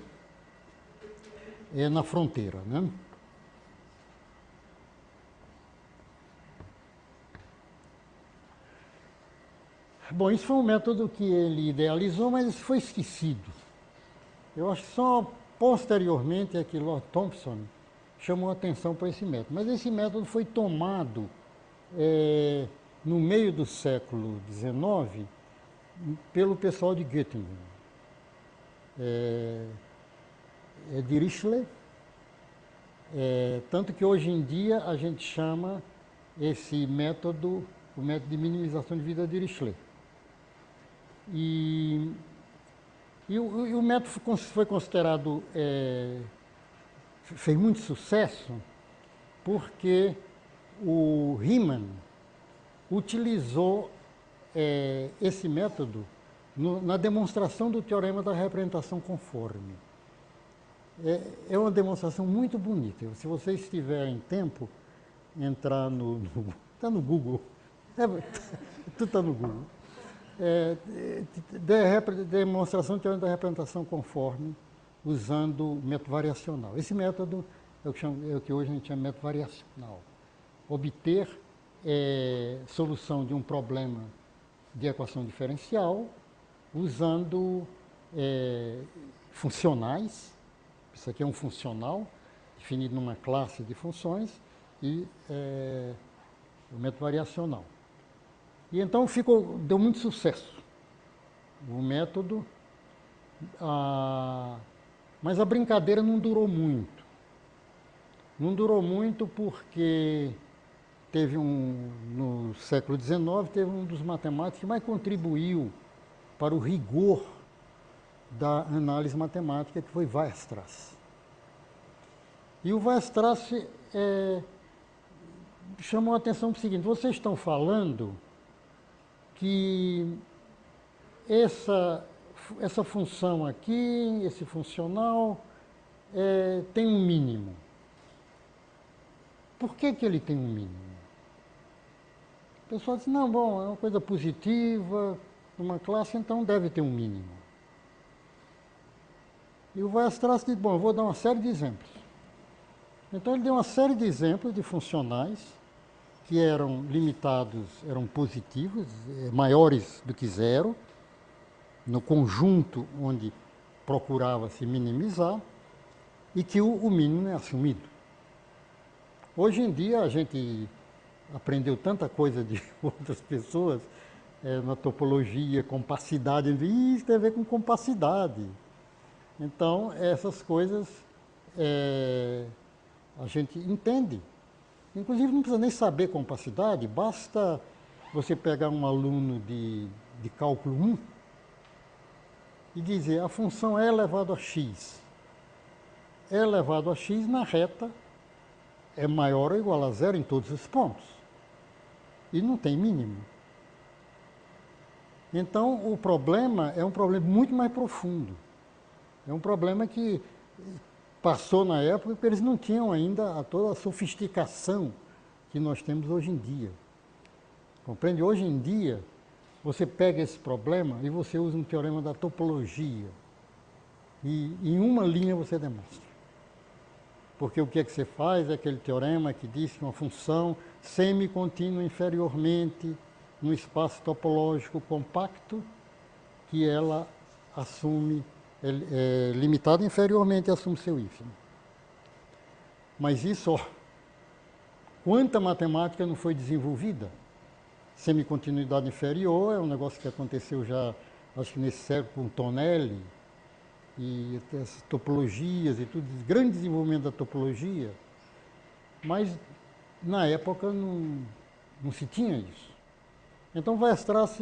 na fronteira, né? Bom, isso foi um método que ele idealizou, mas isso foi esquecido. Eu acho que só posteriormente é que Lord Thompson chamou atenção para esse método. Mas esse método foi tomado no meio do século XIX pelo pessoal de Göttingen. Dirichlet, tanto que hoje em dia a gente chama esse método o método de minimização de vida Dirichlet. E o método foi considerado, fez muito sucesso, porque o Riemann utilizou esse método na demonstração do teorema da representação conforme. É uma demonstração muito bonita. Se vocês tiverem tempo, entrar está no Google. Tudo está no Google. Demonstração do teorema da representação conforme, usando o método variacional. Esse método é o que hoje a gente chama de método variacional. Obter solução de um problema de equação diferencial usando funcionais. Isso aqui é um funcional, definido numa classe de funções, e o método variacional. E então deu muito sucesso o método, mas a brincadeira não durou muito. Não durou muito porque no século XIX, teve um dos matemáticos que mais contribuiu para o rigor da análise matemática, que foi Weierstrass. E o Weierstrass chamou a atenção para o seguinte: vocês estão falando que essa função aqui, esse funcional, tem um mínimo. Por que ele tem um mínimo? O pessoal diz, não, bom, é uma coisa positiva, uma classe, então deve ter um mínimo. E o Weierstrass diz, bom, eu vou dar uma série de exemplos. Então ele deu uma série de exemplos de funcionais que eram limitados, eram positivos, maiores do que zero, no conjunto onde procurava-se minimizar, e que o mínimo é assumido. Hoje em dia a gente aprendeu tanta coisa de outras pessoas, na topologia, compacidade, isso tem a ver com compacidade. Então, essas coisas a gente entende. Inclusive, não precisa nem saber compacidade, basta você pegar um aluno de cálculo 1 e dizer a função e elevado a x. E elevado a x na reta é maior ou igual a zero em todos os pontos. E não tem mínimo. Então, o problema é um problema muito mais profundo. É um problema que passou na época porque eles não tinham ainda toda a sofisticação que nós temos hoje em dia. Compreende? Hoje em dia, você pega esse problema e você usa um teorema da topologia. E em uma linha você demonstra. Porque o que é que você faz? É aquele teorema que diz que uma função semicontínua inferiormente no espaço topológico compacto, que ela assume, limitada inferiormente, assume seu hífen. Mas isso, quanta matemática não foi desenvolvida? Semicontinuidade inferior é um negócio que aconteceu já, acho que nesse século, com Tonelli, e as topologias e tudo, grande desenvolvimento da topologia, mas na época não se tinha isso. Então Weierstrass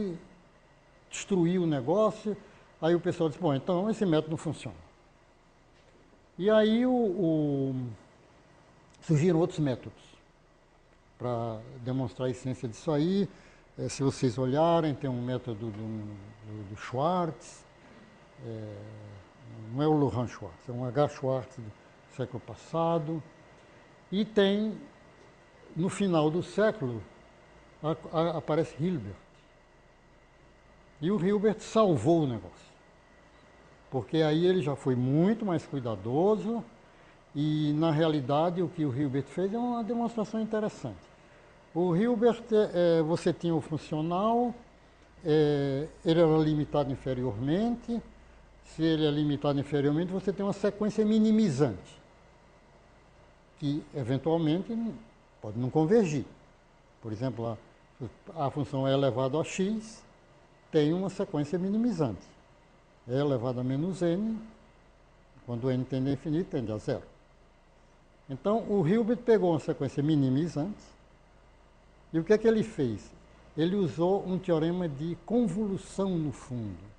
destruiu o negócio, aí o pessoal disse, bom, então esse método não funciona. E aí surgiram outros métodos para demonstrar a essência disso aí. Se vocês olharem, tem um método do Schwartz, não é o Laurent Schwartz, é um H. Schwartz do século passado. E tem, no final do século, aparece Hilbert. E o Hilbert salvou o negócio. Porque aí ele já foi muito mais cuidadoso e, na realidade, o que o Hilbert fez é uma demonstração interessante. O Hilbert, você tinha o funcional, ele era limitado inferiormente. Se ele é limitado inferiormente, você tem uma sequência minimizante, que, eventualmente, pode não convergir. Por exemplo, a função e elevado a x tem uma sequência minimizante. E elevado a menos n, quando n tende a infinito, tende a zero. Então, o Hilbert pegou uma sequência minimizante, e o que é que ele fez? Ele usou um teorema de convolução no fundo.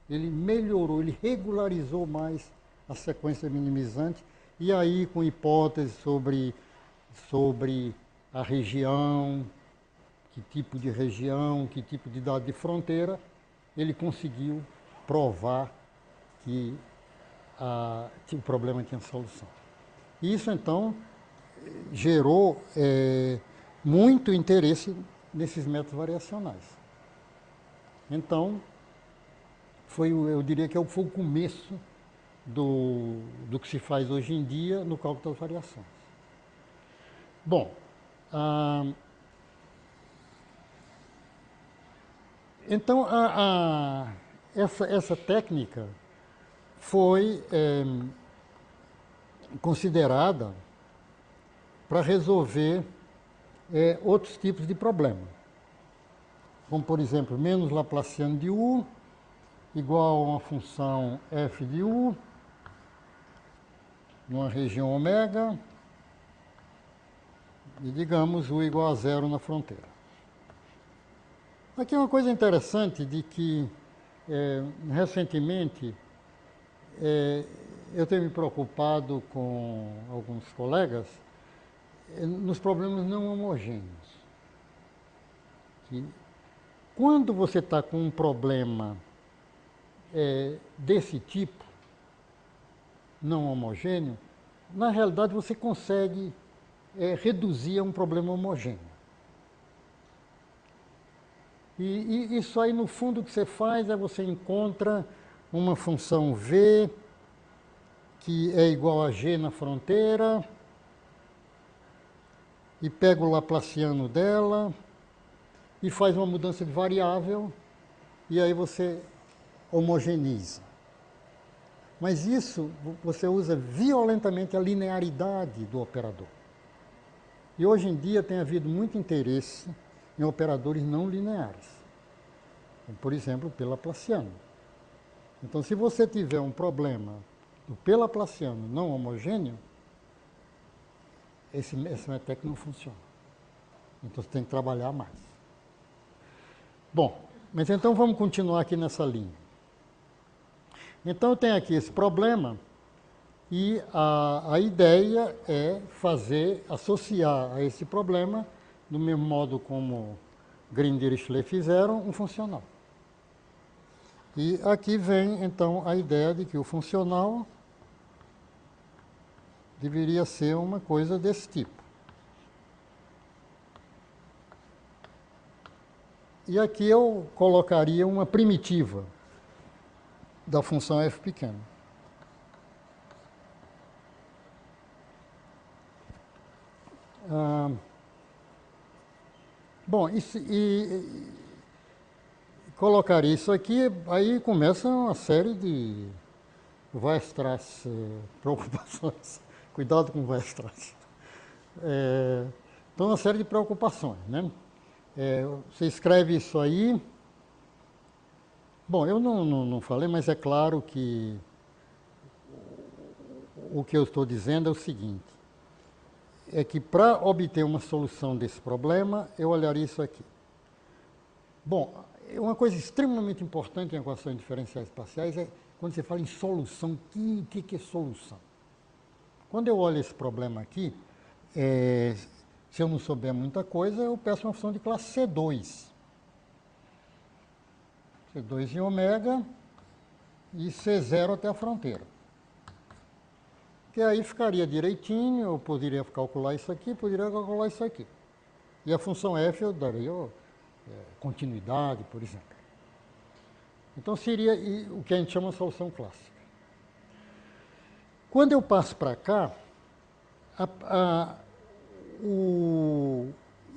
Ele melhorou, ele regularizou mais a sequência minimizante, e aí com hipóteses sobre a região, que tipo de região, que tipo de dado de fronteira, ele conseguiu provar que o problema tinha solução. Isso, então, gerou muito interesse nesses métodos variacionais. Então, eu diria que foi o começo do que se faz hoje em dia no cálculo das variações. Bom, então essa técnica foi considerada para resolver outros tipos de problema, como, por exemplo, menos Laplaciano de U igual a uma função f de U numa região ômega e, digamos, U igual a zero na fronteira. Aqui é uma coisa interessante de que, recentemente, eu tenho me preocupado com alguns colegas nos problemas não homogêneos. Que, quando você está com um problema desse tipo, não homogêneo, na realidade você consegue reduzir a um problema homogêneo. E isso aí, no fundo, o que você faz é você encontra uma função V que é igual a G na fronteira e pega o Laplaciano dela e faz uma mudança de variável e aí você homogeneiza. Mas isso, você usa violentamente a linearidade do operador. E hoje em dia tem havido muito interesse em operadores não lineares, como, por exemplo, o P-Laplaciano. Então, se você tiver um problema do P-Laplaciano não homogêneo, esse METEC não funciona. Então, você tem que trabalhar mais. Bom, mas então vamos continuar aqui nessa linha. Então, eu tenho aqui esse problema e a ideia é associar a esse problema, do mesmo modo como Green e Dirichlet fizeram, um funcional. E aqui vem, então, a ideia de que o funcional deveria ser uma coisa desse tipo. E aqui eu colocaria uma primitiva da função f pequeno. Bom, colocaria isso aqui, aí começa uma série de Weierstrass preocupações. Cuidado com Weierstrass. Então, uma série de preocupações, né? Você escreve isso aí. Bom, eu não falei, mas é claro que o que eu estou dizendo é o seguinte, é que para obter uma solução desse problema, eu olharia isso aqui. Bom, uma coisa extremamente importante em equações diferenciais parciais é quando você fala em solução, o que é solução? Quando eu olho esse problema aqui, se eu não souber muita coisa, eu peço uma função de classe C2. C2 em ômega e C0 até a fronteira. Que aí ficaria direitinho, eu poderia calcular isso aqui, poderia calcular isso aqui. E a função f eu daria continuidade, por exemplo. Então seria o que a gente chama de solução clássica. Quando eu passo para cá,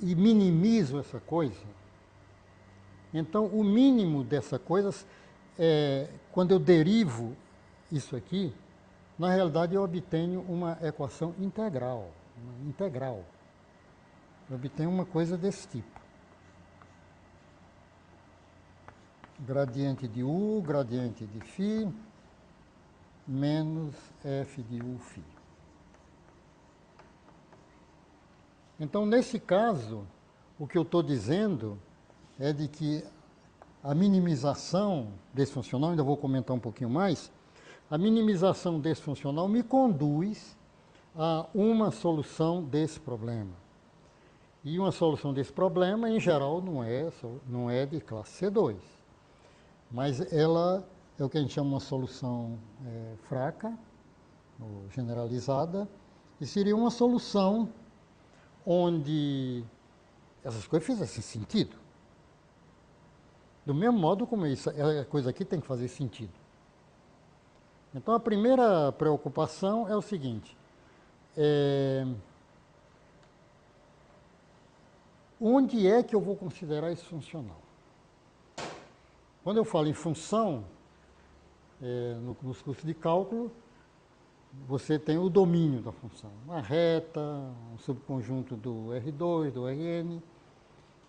e minimizo essa coisa, então o mínimo dessa coisa, quando eu derivo isso aqui, na realidade eu obtenho uma equação integral. Eu obtenho uma coisa desse tipo. Gradiente de U, gradiente de φ, menos f de U φ. Então, nesse caso, o que eu estou dizendo é de que a minimização desse funcional, ainda vou comentar um pouquinho mais, a minimização desse funcional me conduz a uma solução desse problema. E uma solução desse problema, em geral, não é de classe C2. mas ela é o que a gente chama uma solução fraca, ou generalizada, e seria uma solução onde essas coisas fizessem sentido. Do mesmo modo como isso, a coisa aqui tem que fazer sentido. Então, a primeira preocupação é o seguinte: onde é que eu vou considerar isso funcional? Quando eu falo em função, nos cursos de cálculo, você tem o domínio da função. Uma reta, um subconjunto do R2, do Rn.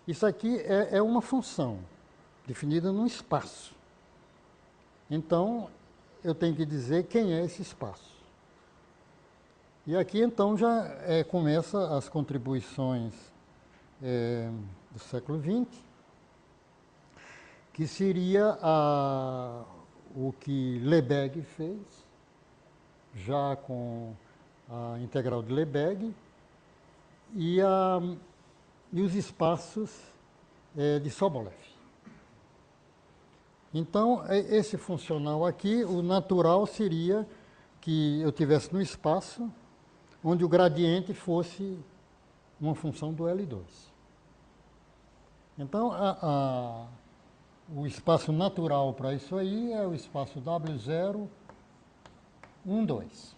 Isso aqui é uma função definida num espaço. Então, eu tenho que dizer quem é esse espaço. E aqui, então, já começa as contribuições do século XX, que seria o que Lebesgue fez, já com a integral de Lebesgue, e os espaços de Sobolev. Então, esse funcional aqui, o natural seria que eu tivesse no espaço onde o gradiente fosse uma função do L2. Então, o espaço natural para isso aí é o espaço W0, 1, 2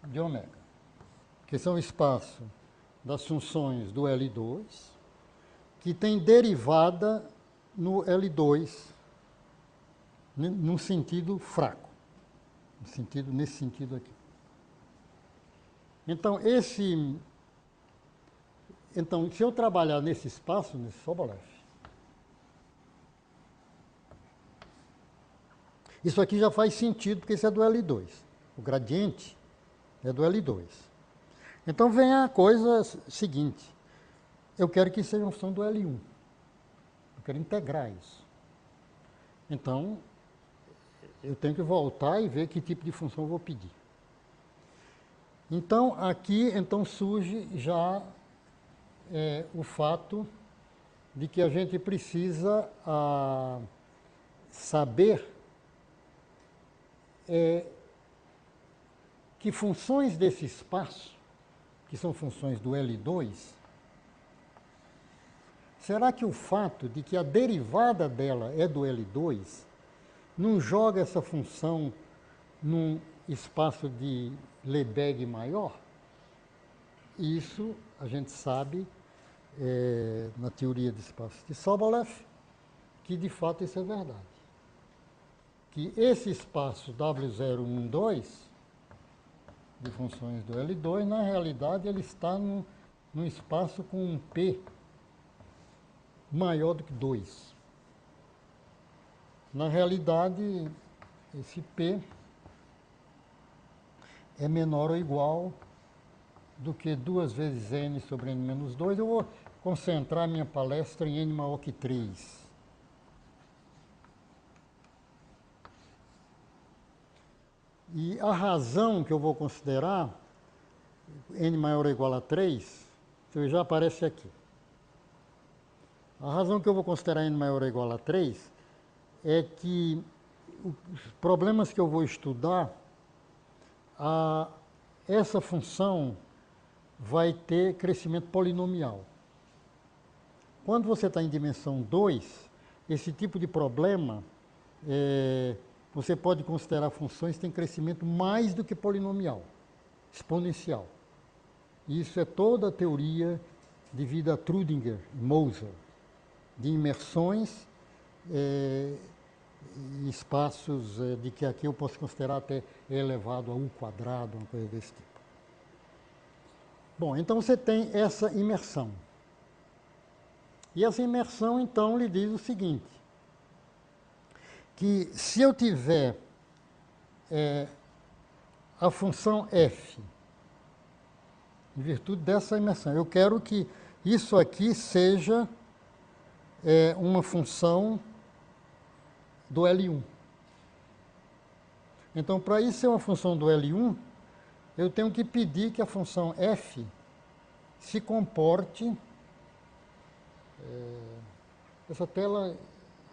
de ômega, que são o espaço das funções do L2, que tem derivada no L2, num sentido fraco, nesse sentido aqui. Então, se eu trabalhar nesse espaço, nesse Sobolev, isso aqui já faz sentido, porque isso é do L2. O gradiente é do L2. Então, vem a coisa seguinte. Eu quero que seja uma função do L1. Eu quero integrar isso. Então, eu tenho que voltar e ver que tipo de função eu vou pedir. Então, aqui surge já o fato de que a gente precisa saber que funções desse espaço, que são funções do L2, será que o fato de que a derivada dela é do L2 não joga essa função num espaço de Lebesgue maior? Isso a gente sabe na teoria de espaços de Sobolev que de fato isso é verdade. Que esse espaço W012 de funções do L2, na realidade, ele está num espaço com um P maior do que 2. Na realidade, esse P é menor ou igual do que 2 vezes N sobre N menos 2. Eu vou concentrar minha palestra em N maior que 3. E a razão que eu vou considerar, N maior ou igual a 3, já aparece aqui. A razão que eu vou considerar N maior ou igual a 3 é que os problemas que eu vou estudar, essa função vai ter crescimento polinomial. Quando você está em dimensão 2, esse tipo de problema, você pode considerar funções que têm crescimento mais do que polinomial, exponencial. Isso é toda a teoria devida a Trüdinger e Moser, de imersões e espaços de que aqui eu posso considerar até E elevado a U quadrado, uma coisa desse tipo. Bom, então você tem essa imersão. E essa imersão, então, lhe diz o seguinte, que se eu tiver a função f, em virtude dessa imersão, eu quero que isso aqui seja uma função do L1. Então, para isso ser uma função do L1, eu tenho que pedir que a função f se comporte... essa tela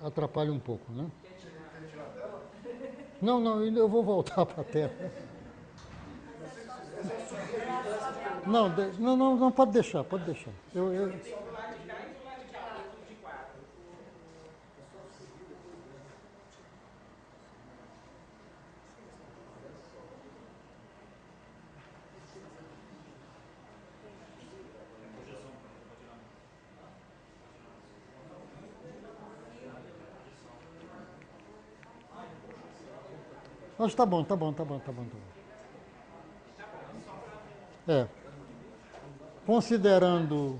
atrapalha um pouco, né? Não, não, eu vou voltar para a tela. Não, não, pode deixar, pode deixar. Mas tá bom. É. Considerando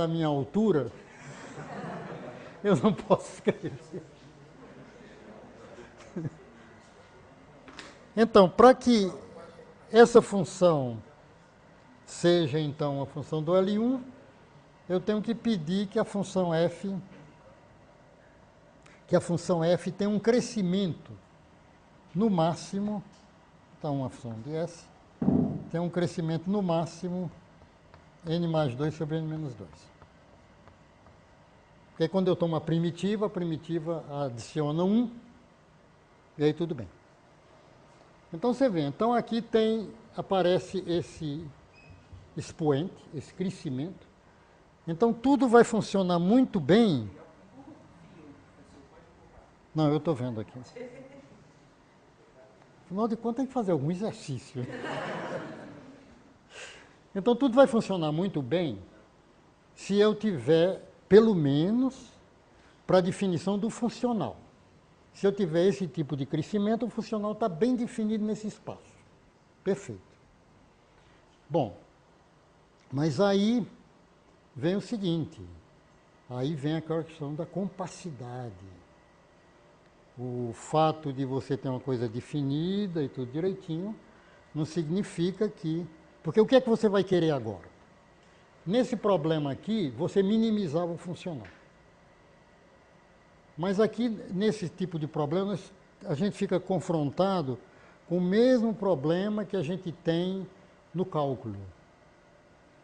a minha altura, eu não posso escrever. Então, para que essa função seja, então, a função do L1, eu tenho que pedir que a função f tenha um crescimento no máximo, então uma função de S, tem um crescimento no máximo n mais 2 sobre n menos 2. Porque quando eu tomo a primitiva adiciona 1, e aí tudo bem. Então você vê, então aqui aparece esse expoente, esse crescimento. Então tudo vai funcionar muito bem. Não, eu estou vendo aqui. Afinal de contas, tem que fazer algum exercício. Então, tudo vai funcionar muito bem se eu tiver, pelo menos, para a definição do funcional. Se eu tiver esse tipo de crescimento, o funcional está bem definido nesse espaço. Perfeito. Bom, mas aí vem o seguinte, aí vem a questão da compacidade. O fato de você ter uma coisa definida e tudo direitinho, não significa que... Porque o que é que você vai querer agora? Nesse problema aqui, você minimizava o funcional. Mas aqui, nesse tipo de problemas, a gente fica confrontado com o mesmo problema que a gente tem no cálculo.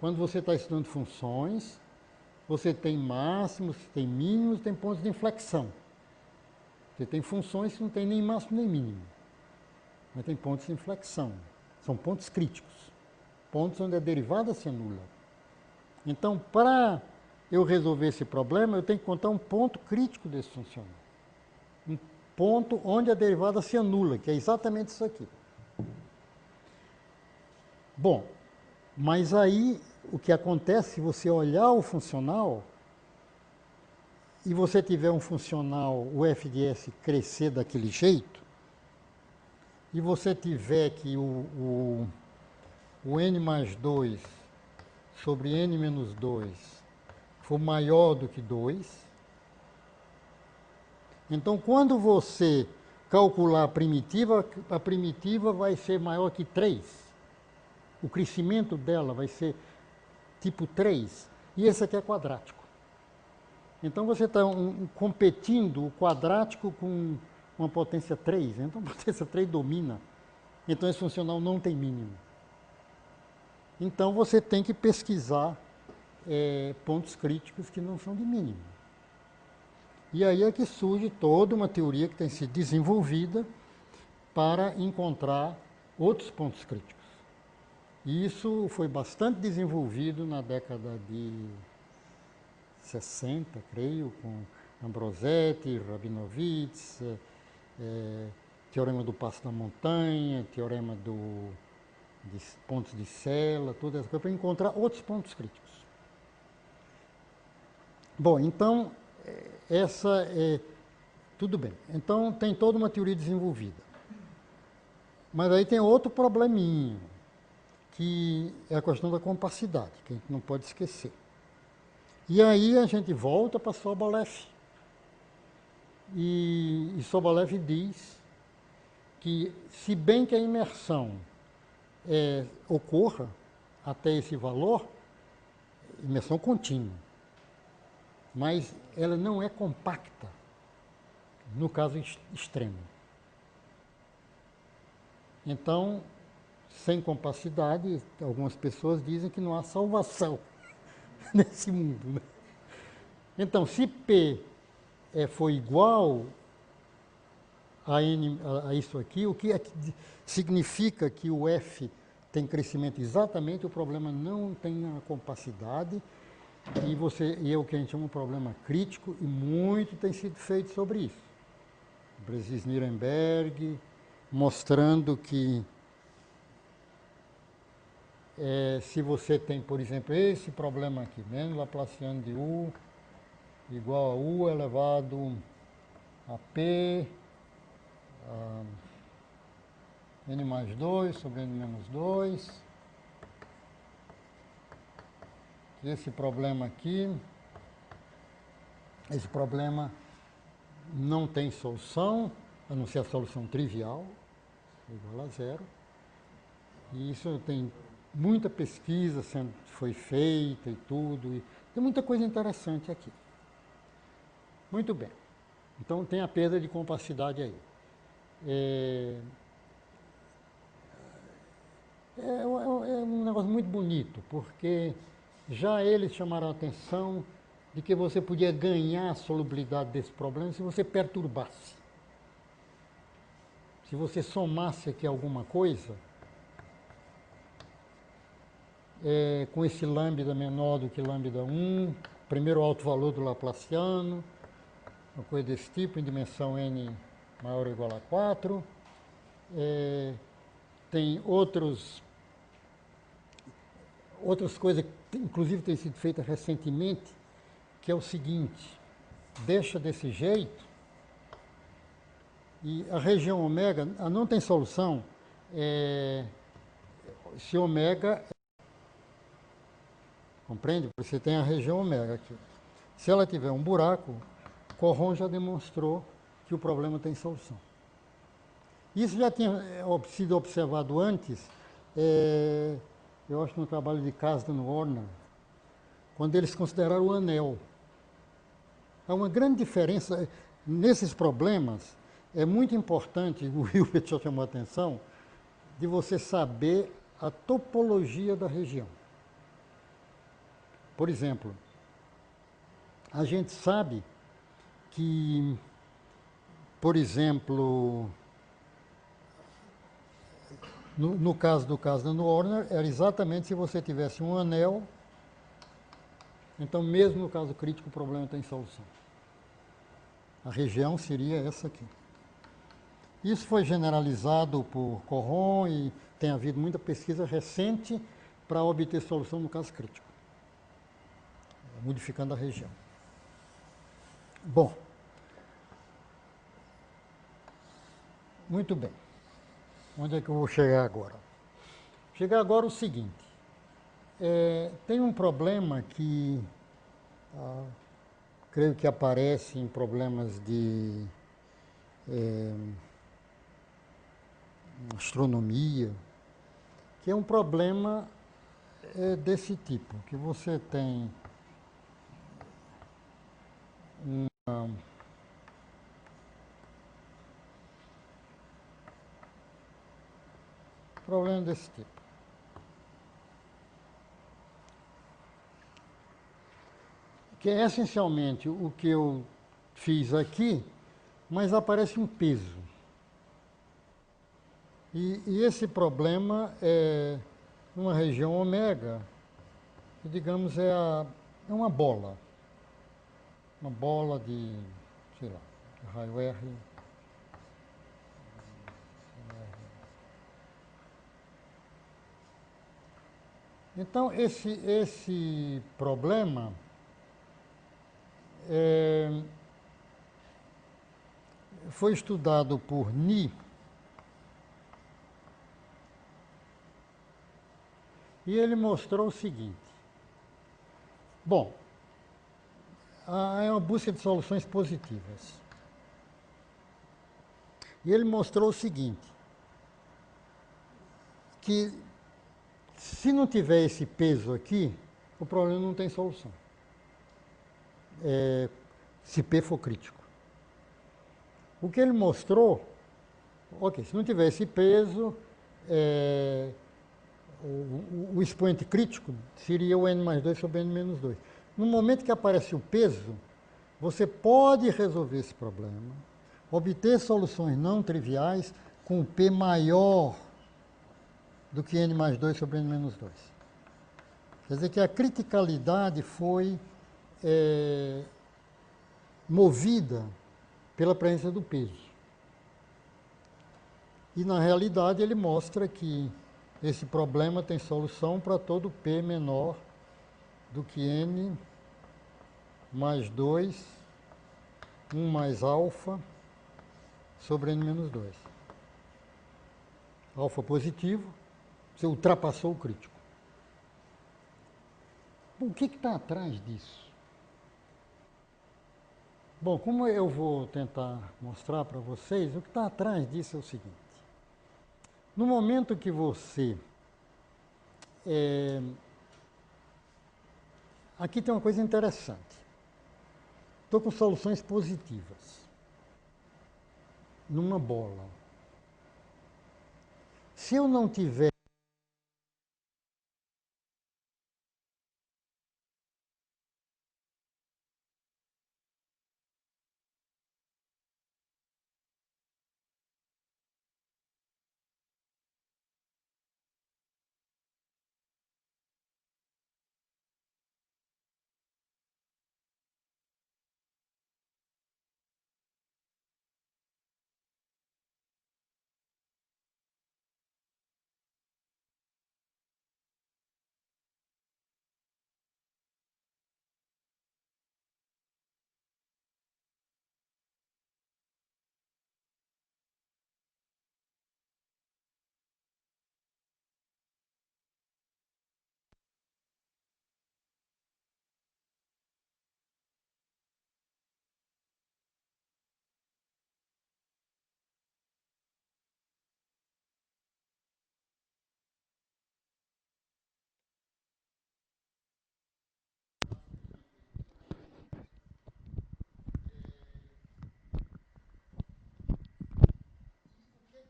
Quando você está estudando funções, você tem máximos, tem mínimos, tem pontos de inflexão. Você tem funções que não tem nem máximo nem mínimo, mas tem pontos de inflexão. São pontos críticos, pontos onde a derivada se anula. Então, para eu resolver esse problema, eu tenho que contar um ponto crítico desse funcional. Um ponto onde a derivada se anula, que é exatamente isso aqui. Bom, mas aí o que acontece, se você olhar o funcional, e você tiver um funcional, o f de s crescer daquele jeito, e você tiver que o n mais 2 sobre n menos 2 for maior do que 2, então quando você calcular a primitiva vai ser maior que 3. O crescimento dela vai ser tipo 3, e esse aqui é quadrático. Então você está competindo o quadrático com uma potência 3, então a potência 3 domina. Então esse funcional não tem mínimo. Então você tem que pesquisar pontos críticos que não são de mínimo. E aí é que surge toda uma teoria que tem sido desenvolvida para encontrar outros pontos críticos. E isso foi bastante desenvolvido na década de 60, creio, com Ambrosetti, Rabinovitz, teorema do passo da montanha, teorema de pontos de Sela, toda essa coisa, para encontrar outros pontos críticos. Bom, então, tudo bem. Então, tem toda uma teoria desenvolvida. Mas aí tem outro probleminha, que é a questão da compacidade, que a gente não pode esquecer. E aí a gente volta para Sobolev. E Sobolev diz que, se bem que a imersão ocorra até esse valor, imersão contínua, mas ela não é compacta, no caso extremo. Então, sem compacidade, algumas pessoas dizem que não há salvação nesse mundo, né? Então, se P for igual a isso aqui, o que significa que o F tem crescimento exatamente, o problema não tem a compacidade, e é o que a gente chama de um problema crítico, e muito tem sido feito sobre isso. Bresis-Nirenberg, mostrando que se você tem, por exemplo, esse problema aqui, menos Laplaciano de U igual a U elevado a P N mais 2 sobre N menos 2. Esse problema aqui, esse problema não tem solução, a não ser a solução trivial, igual a zero. E isso tem muita pesquisa foi feita e tudo, e tem muita coisa interessante aqui. Muito bem. Então tem a perda de compacidade aí. É um negócio muito bonito, porque já eles chamaram a atenção de que você podia ganhar a solubilidade desse problema se você perturbasse. Se você somasse aqui alguma coisa, com esse lambda menor do que lambda 1, primeiro alto valor do Laplaciano, uma coisa desse tipo, em dimensão n maior ou igual a 4. Tem outras coisas que, inclusive, têm sido feitas recentemente, que é o seguinte: deixa desse jeito, e a região ômega não tem solução se ômega. Compreende? Você tem a região ômega aqui. Se ela tiver um buraco, Corron já demonstrou que o problema tem solução. Isso já tinha sido observado antes, eu acho, no trabalho de Kasdan-Werner, quando eles consideraram o anel. Há uma grande diferença nesses problemas. É muito importante, o Hilbert já chamou a atenção, de você saber a topologia da região. Por exemplo, a gente sabe que, por exemplo, no caso do Kasdan-Werner, era exatamente se você tivesse um anel, então mesmo no caso crítico o problema tem solução. A região seria essa aqui. Isso foi generalizado por Corron e tem havido muita pesquisa recente para obter solução no caso crítico, modificando a região. Bom, muito bem. Onde é que eu vou chegar agora? Chegar agora o seguinte. Tem um problema que creio que aparece em problemas de astronomia, que é um problema desse tipo, que você tem problema desse tipo. Que é essencialmente o que eu fiz aqui, mas aparece um peso. E esse problema é uma região ômega, que, digamos, é uma bola. Uma bola de, sei lá, raio R. Então, esse problema foi estudado por Ni, e ele mostrou o seguinte. Bom, é uma busca de soluções positivas. E ele mostrou o seguinte, que se não tiver esse peso aqui, o problema não tem solução. Se P for crítico. O que ele mostrou, ok, se não tiver esse peso, o expoente crítico seria o n mais 2 sobre n menos 2. No momento que aparece o peso, você pode resolver esse problema, obter soluções não triviais com P maior do que n mais 2 sobre n menos 2. Quer dizer que a criticalidade foi movida pela presença do peso. E, na realidade, ele mostra que esse problema tem solução para todo P menor do que n mais 2, 1 mais alfa, sobre n menos 2. Alfa positivo, você ultrapassou o crítico. Bom, o que está atrás disso? Bom, como eu vou tentar mostrar para vocês, o que está atrás disso é o seguinte. No momento que você... aqui tem uma coisa interessante. Estou com soluções positivas numa bola. Se eu não tiver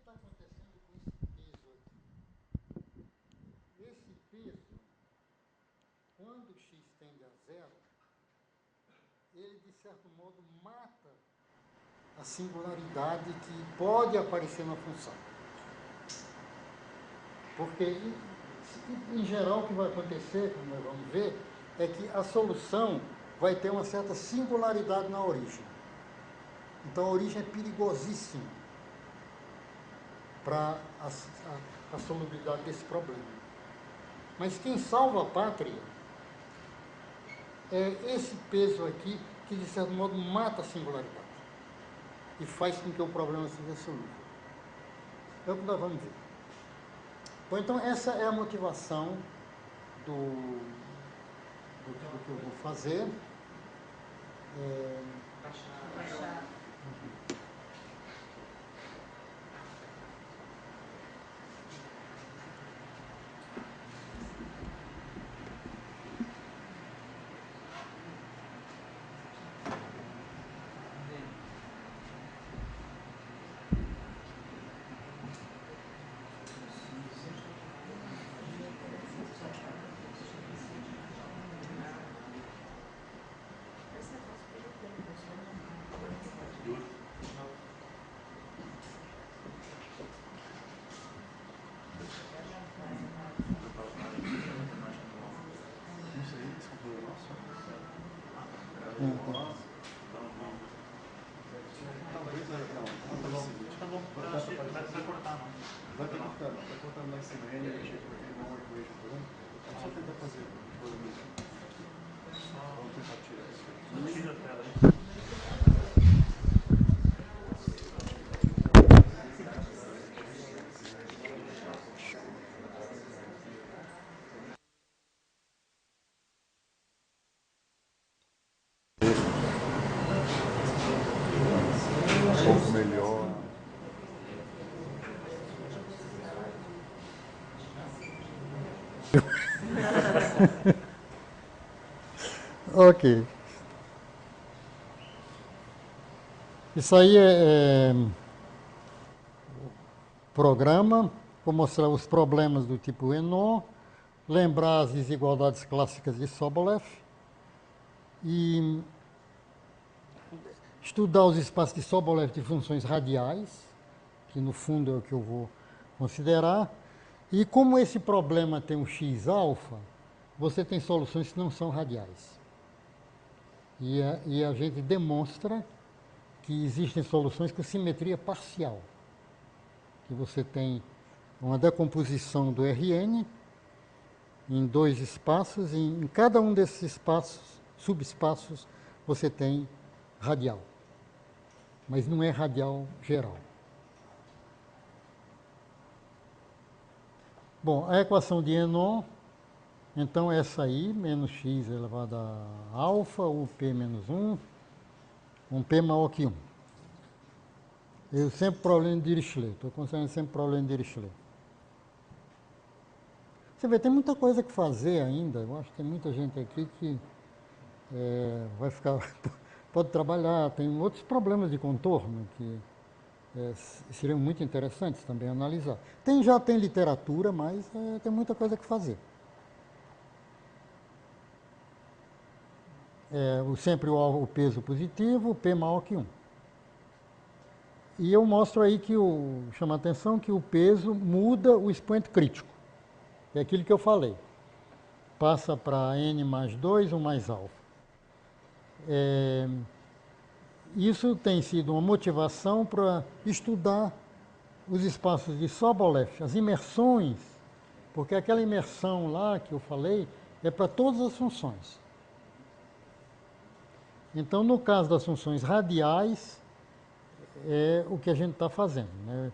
está acontecendo com esse peso aqui? Esse peso, quando x tende a zero, ele, de certo modo, mata a singularidade que pode aparecer na função. Porque, em geral, o que vai acontecer, como nós vamos ver, é que a solução vai ter uma certa singularidade na origem. Então, a origem é perigosíssima para a solubilidade desse problema. Mas quem salva a pátria é esse peso aqui que, de certo modo, mata a singularidade e faz com que o problema seja solúvel. É o que nós vamos ver. Bom, então, essa é a motivação do que eu vou fazer. Vai ter que ficar, vai cortando lá em cima, N é tipo, não é equation, tá vendo? É só tentar fazer o problema. Vamos tentar tirar isso aí. Tira a tela aí. Um pouco melhor. Ok. Isso aí é programa, vou mostrar os problemas do tipo ENO, lembrar as desigualdades clássicas de Sobolev. E estudar os espaços de Sobolev de funções radiais, que no fundo é o que eu vou considerar, e como esse problema tem um x-alfa, você tem soluções que não são radiais. E a gente demonstra que existem soluções com simetria parcial, que você tem uma decomposição do Rn em dois espaços, e em cada um desses espaços, subespaços, você tem radial, mas não é radial geral. Bom, a equação de Henon, então essa aí, menos x elevado a alfa, ou p menos 1, um p maior que 1. Eu sempre problema de Dirichlet, estou considerando sempre problema de Dirichlet. Você vê, tem muita coisa que fazer ainda, eu acho que tem muita gente aqui que vai ficar, pode trabalhar, tem outros problemas de contorno que seriam muito interessantes também analisar. Já tem literatura, mas tem muita coisa que fazer. Sempre o peso positivo, o P maior que 1. E eu mostro aí que chama a atenção que o peso muda o expoente crítico. É aquilo que eu falei. Passa para N mais 2 ou mais alfa. Isso tem sido uma motivação para estudar os espaços de Sobolev, as imersões, porque aquela imersão lá que eu falei é para todas as funções. Então, no caso das funções radiais, é o que a gente está fazendo, né?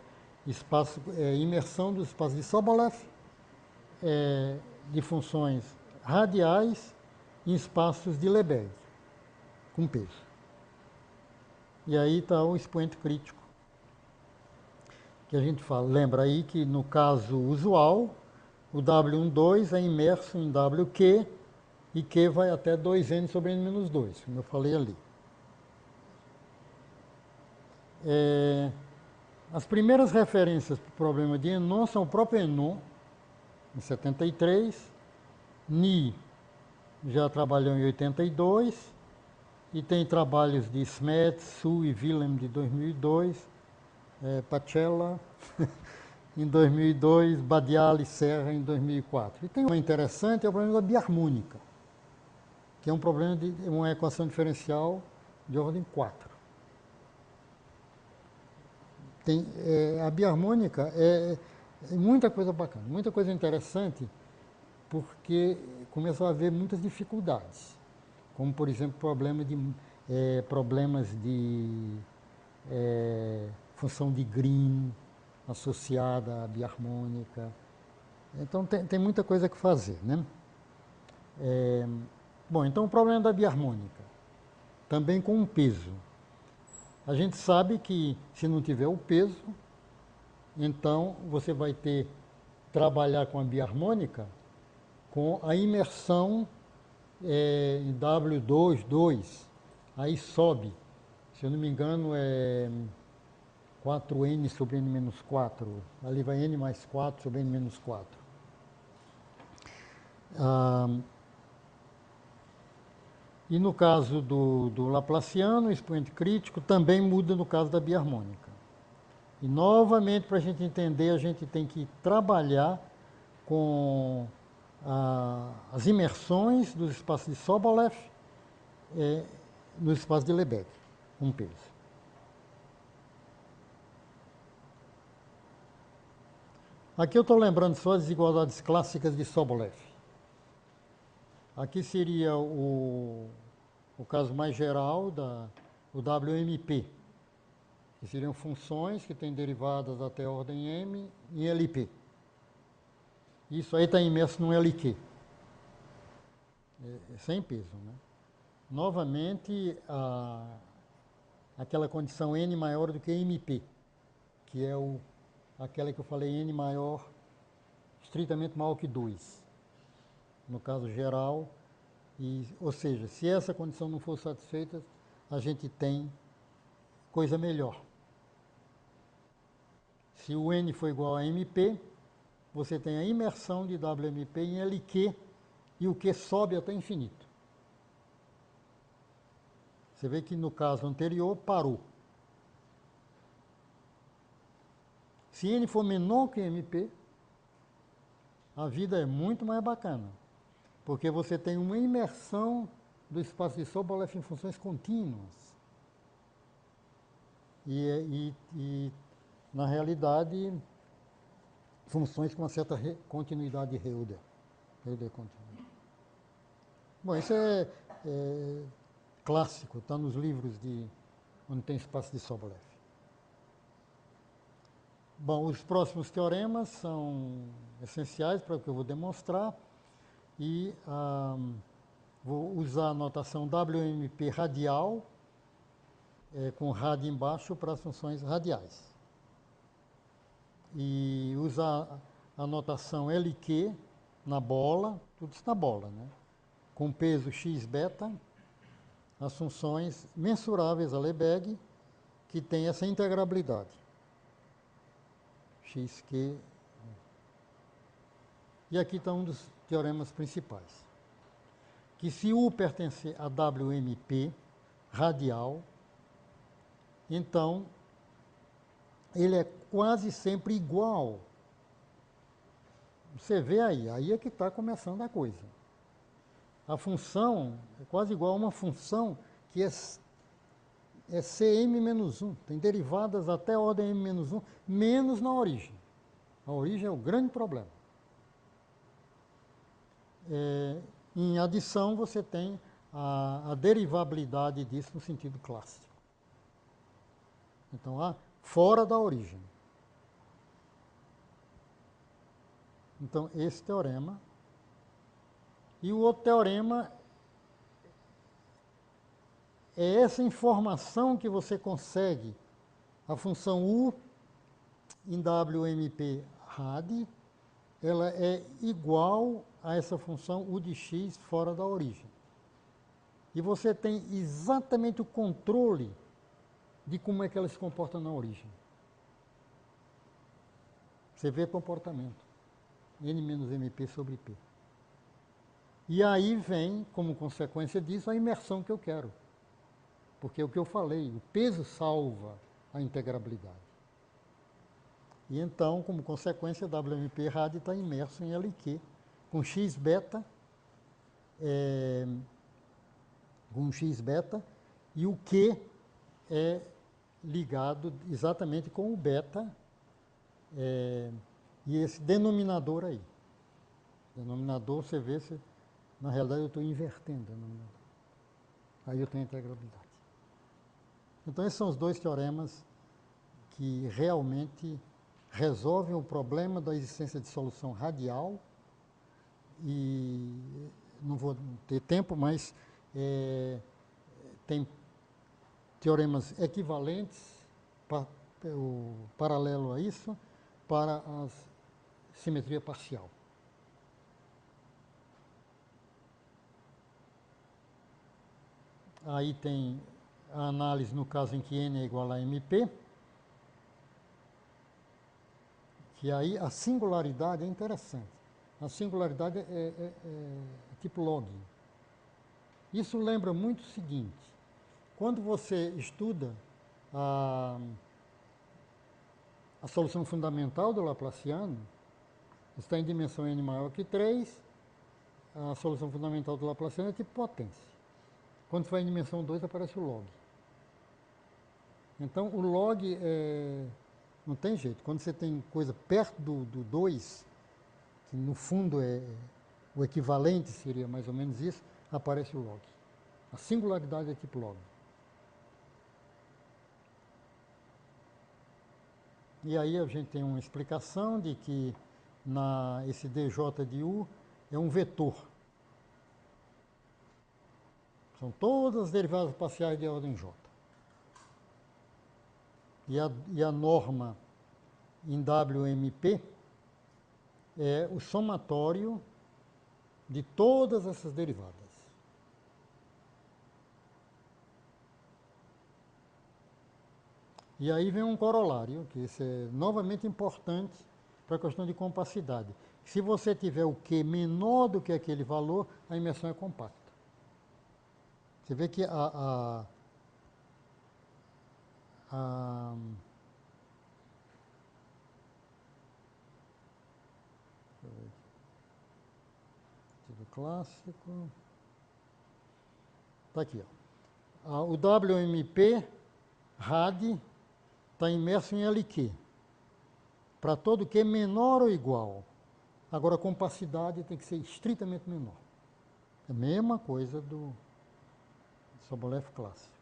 Imersão dos espaços de Sobolev, de funções radiais em espaços de Lebesgue, com peso. E aí está o expoente crítico, que a gente fala. Lembra aí que no caso usual, o W12 é imerso em WQ, e Q vai até 2N sobre N-2, como eu falei ali. As primeiras referências para o problema de Henon são o próprio Henon, em 73, Ni já trabalhou em 82, e tem trabalhos de Smet, Su e Willem de 2002, Pacella em 2002, Badial e Serra em 2004. E tem uma interessante, é o problema da biharmônica, que é um problema de uma equação diferencial de ordem 4. A biharmônica é muita coisa bacana, muita coisa interessante, porque começou a haver muitas dificuldades, como, por exemplo, problemas de função de Green associada à biharmônica. Então, tem muita coisa que fazer, né? Bom, então o problema da biharmônica, também com um peso. A gente sabe que se não tiver o peso, então você vai trabalhar com a biharmônica com a imersão em W2, aí sobe, se eu não me engano é 4N sobre N-4, ali vai N mais 4 sobre N-4. E no caso do Laplaciano, o expoente crítico também muda no caso da biharmônica. E novamente, para a gente entender, a gente tem que trabalhar com as imersões dos espaços de Sobolev no espaço de Lebesgue, com peso. Aqui eu estou lembrando só as desigualdades clássicas de Sobolev. Aqui seria o caso mais geral, o WMP, que seriam funções que têm derivadas até a ordem M em LP. Isso aí está imerso num LQ, sem peso, né? Novamente, aquela condição N maior do que MP, que é aquela que eu falei, N maior, estritamente maior que 2, no caso geral. Ou seja, se essa condição não for satisfeita, a gente tem coisa melhor. Se o N for igual a MP, você tem a imersão de WMP em LQ, e o Q sobe até infinito. Você vê que no caso anterior parou. Se N for menor que MP, a vida é muito mais bacana, porque você tem uma imersão do espaço de Sobolev em funções contínuas. E na realidade, funções com uma certa continuidade de Hölder. Hölder contínua. Bom, isso é clássico, está nos livros onde tem espaço de Sobolev. Bom, os próximos teoremas são essenciais para o que eu vou demonstrar e vou usar a notação WMP radial, com rádio embaixo para as funções radiais. E usar a notação LQ na bola, tudo isso na bola, né? Com peso x beta, as funções mensuráveis a Lebesgue, que tem essa integrabilidade. XQ. E aqui está um dos teoremas principais. Que se U pertencer a WMP radial, então ele é quase sempre igual. Você vê aí é que está começando a coisa. A função é quase igual a uma função que é Cm-1, tem derivadas até a ordem M-1, menos na origem. A origem é o grande problema. Em adição, você tem a derivabilidade disso no sentido clássico. Então, fora da origem. Então, esse teorema. E o outro teorema é essa informação que você consegue, a função U em WMP rad, ela é igual a essa função U de x fora da origem. E você tem exatamente o controle de como é que ela se comporta na origem. Você vê comportamento. N-MP sobre P. E aí vem, como consequência disso, a imersão que eu quero. Porque é o que eu falei, o peso salva a integrabilidade. E então, como consequência, WMP rad está imerso em LQ, com x beta, e o Q é ligado exatamente com o beta, e esse denominador aí. Denominador, você vê, na realidade eu estou invertendo o denominador. Aí eu tenho integrabilidade. Então, esses são os dois teoremas que realmente resolvem o problema da existência de solução radial. E não vou ter tempo, mas tem teoremas equivalentes, paralelo a isso, para a simetria parcial. Aí tem a análise no caso em que N é igual a MP, que aí a singularidade é interessante. A singularidade é tipo log. Isso lembra muito o seguinte: quando você estuda a solução fundamental do Laplaciano, está em dimensão n maior que 3, a solução fundamental do Laplaciano é tipo potência. Quando for em dimensão 2, aparece o log. Então, o log não tem jeito. Quando você tem coisa perto do 2, que no fundo o equivalente seria mais ou menos isso, aparece o log. A singularidade é tipo log. E aí a gente tem uma explicação de que esse dj de U é um vetor. São todas as derivadas parciais de ordem J. E a norma em WMP é o somatório de todas essas derivadas. E aí vem um corolário, que esse é novamente importante para a questão de compacidade. Se você tiver o Q menor do que aquele valor, a imersão é compacta. Você vê que a artigo clássico. Está aqui, ó. O WMP RAD está imerso em LQ, para todo Q menor ou igual. Agora, a compacidade tem que ser estritamente menor. É a mesma coisa do Sobolev clássico.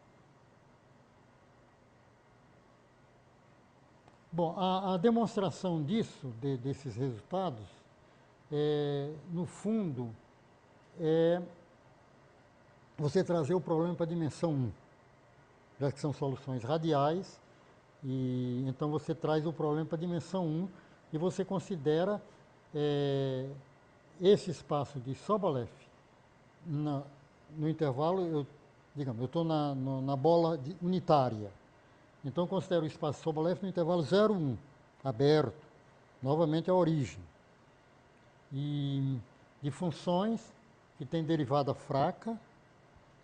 Bom, a demonstração desses resultados, no fundo, é você trazer o problema para a dimensão 1, já que são soluções radiais, e então você traz o problema para a dimensão 1 e você considera esse espaço de Sobolev no intervalo, digamos, eu estou na bola unitária. Então, eu considero o espaço Sobolev no intervalo 0, 1, aberto, novamente a origem. E de funções que tem derivada fraca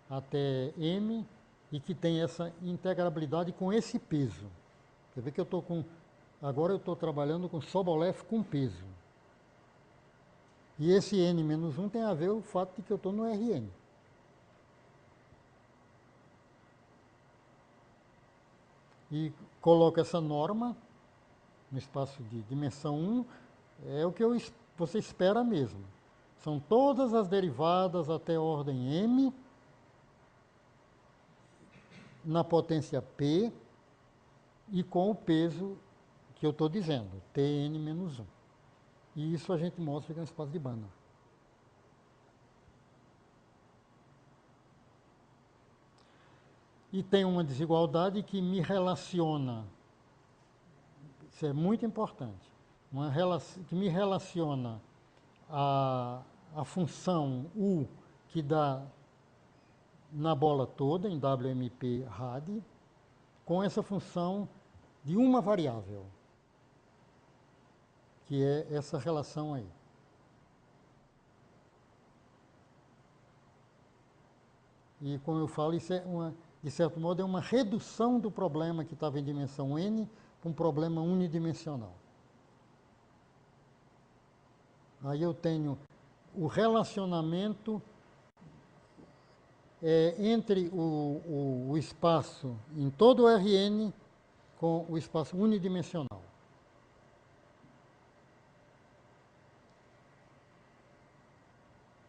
até m e que tem essa integrabilidade com esse peso. Quer ver que agora eu estou trabalhando com Sobolev com peso. E esse n-1 tem a ver com o fato de que eu estou no Rn. E coloco essa norma no espaço de dimensão 1, é o que você espera mesmo. São todas as derivadas até a ordem m, na potência p, e com o peso que eu estou dizendo, Tn-1. E isso a gente mostra que é um espaço de Banach. E tem uma desigualdade que me relaciona, isso é muito importante, que me relaciona a função U que dá na bola toda, em WMP RAD, com essa função de uma variável, que é essa relação aí. E, como eu falo, isso de certo modo, é uma redução do problema que estava em dimensão n para um problema unidimensional. Aí eu tenho o relacionamento entre o espaço em todo o Rn com o espaço unidimensional.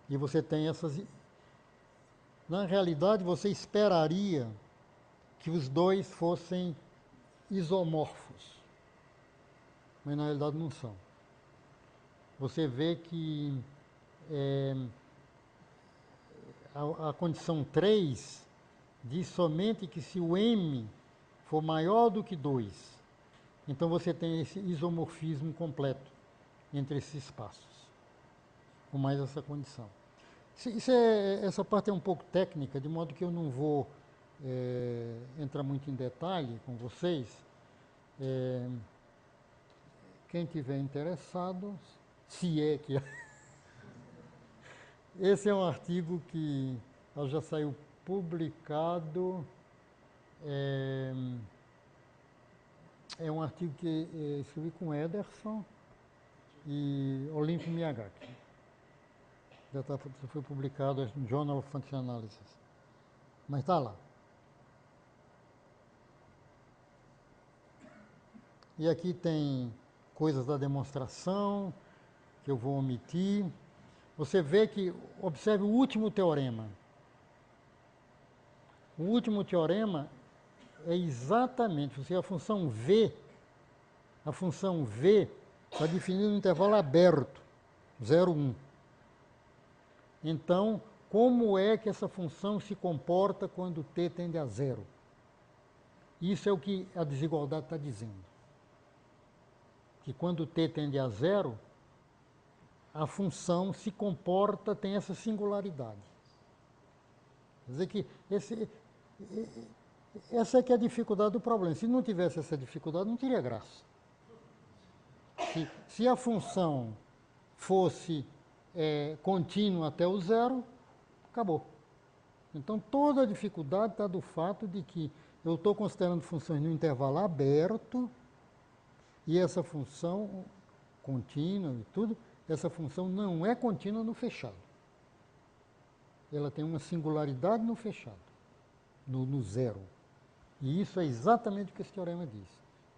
E você tem essas... Na realidade, você esperaria que os dois fossem isomorfos, mas na realidade não são. Você vê que a condição 3 diz somente que se o m for maior do que 2, então você tem esse isomorfismo completo entre esses espaços, com mais essa condição. Essa parte é um pouco técnica, de modo que eu não vou entrar muito em detalhe com vocês. Quem tiver interessado, se é que... Esse é um artigo que já saiu publicado, é um artigo que escrevi com Ederson e Olímpio Miyagaki. Já foi publicado no Journal of Function Analysis. Mas está lá. E aqui tem coisas da demonstração que eu vou omitir. Você vê que, observe o último teorema. O último teorema é exatamente, a função V está definida no intervalo aberto, 0, 1. Então, como é que essa função se comporta quando t tende a 0? Isso é o que a desigualdade está dizendo. Que quando t tende a 0, a função se comporta, tem essa singularidade. Quer dizer que essa é que é a dificuldade do problema. Se não tivesse essa dificuldade, não teria graça. Se a função fosse contínua até o 0, acabou. Então, toda a dificuldade está do fato de que eu estou considerando funções no intervalo aberto e essa função contínua e tudo, essa função não é contínua no fechado. Ela tem uma singularidade no fechado, no zero. E isso é exatamente o que esse teorema diz.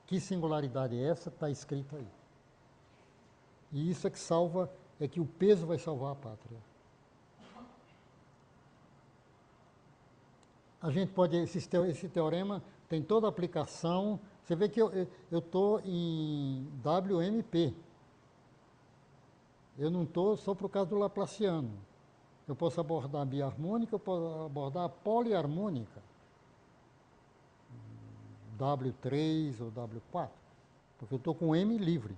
Que singularidade é essa? Está escrito aí. E isso é que salva, é que o peso vai salvar a pátria. A gente pode, esse teorema tem toda a aplicação. Você vê que eu estou em WMP. Eu não estou só por causa do Laplaciano. Eu posso abordar a biharmônica, eu posso abordar a poliharmônica. W3 ou W4. Porque eu estou com M livre.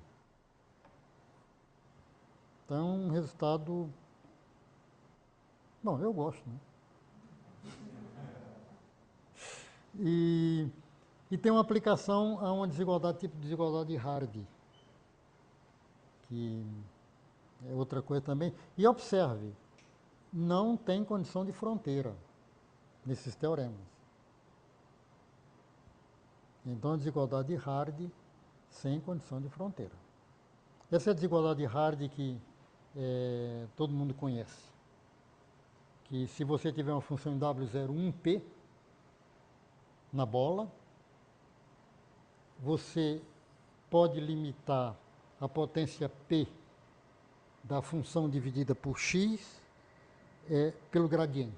Então, um resultado... Bom, eu gosto, né? E tem uma aplicação a uma desigualdade, tipo desigualdade de Hardy, que é outra coisa também. E observe, não tem condição de fronteira nesses teoremas. Então, a desigualdade de Hardy sem condição de fronteira. Essa é a desigualdade de Hardy que todo mundo conhece. Que se você tiver uma função em W01P na bola, você pode limitar a potência P da função dividida por x pelo gradiente.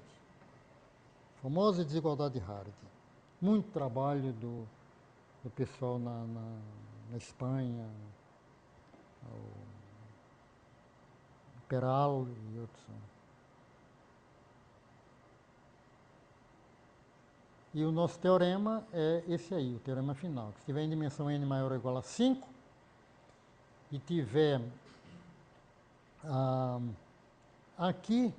A famosa desigualdade de Hardy. Muito trabalho do pessoal na Espanha, o Peral e outros. E o nosso teorema é esse aí, o teorema final. Que se tiver em dimensão n maior ou igual a 5 e tiver aqui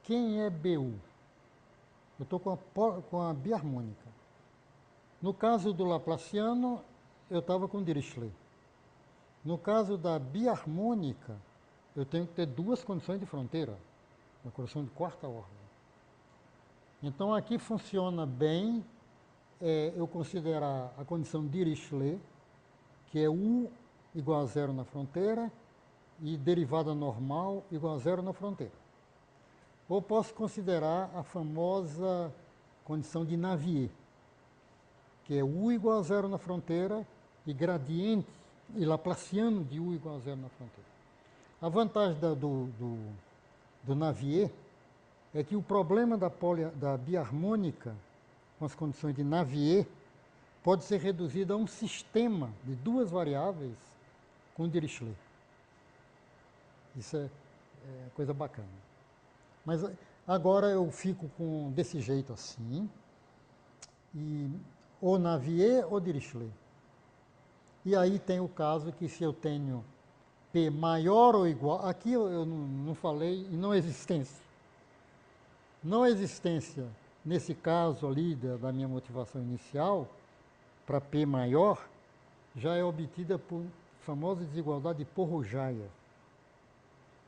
quem é BU? Eu estou com a biharmônica. No caso do Laplaciano, eu estava com Dirichlet. No caso da biharmônica, eu tenho que ter duas condições de fronteira, uma condição de quarta ordem. Então aqui funciona bem eu considerar a condição Dirichlet, que é U igual a zero na fronteira e derivada normal igual a zero na fronteira. Ou posso considerar a famosa condição de Navier, que é U igual a zero na fronteira e gradiente e Laplaciano de U igual a zero na fronteira. A vantagem do Navier é que o problema da biharmônica com as condições de Navier pode ser reduzido a um sistema de duas variáveis com Dirichlet. Isso é coisa bacana. Mas agora eu fico desse jeito assim, e ou Navier ou Dirichlet. E aí tem o caso que se eu tenho P maior ou igual, aqui eu não falei em não existência. Não existência, nesse caso ali da minha motivação inicial, para P maior, já é obtida por famosa desigualdade de Porro-Jaia,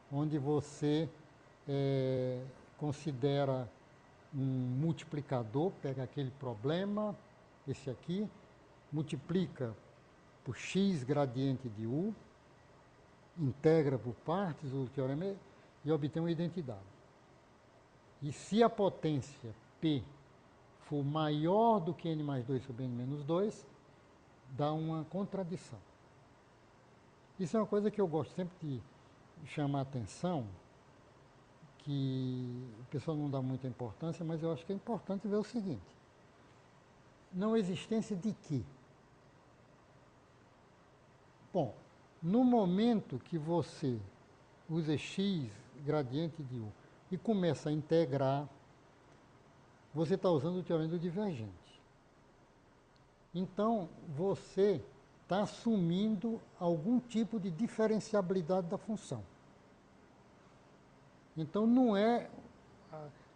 onde você considera um multiplicador, pega aquele problema, esse aqui, multiplica por x gradiente de U, integra por partes o teorema e obtém uma identidade. E se a potência P for maior do que n mais 2 sobre n menos 2, dá uma contradição. Isso é uma coisa que eu gosto sempre de chamar a atenção, que o pessoal não dá muita importância, mas eu acho que é importante ver o seguinte. Não existência de quê? Bom, no momento que você usa x gradiente de U e começa a integrar, você está usando o teorema do divergente. Então, você está assumindo algum tipo de diferenciabilidade da função. Então, não é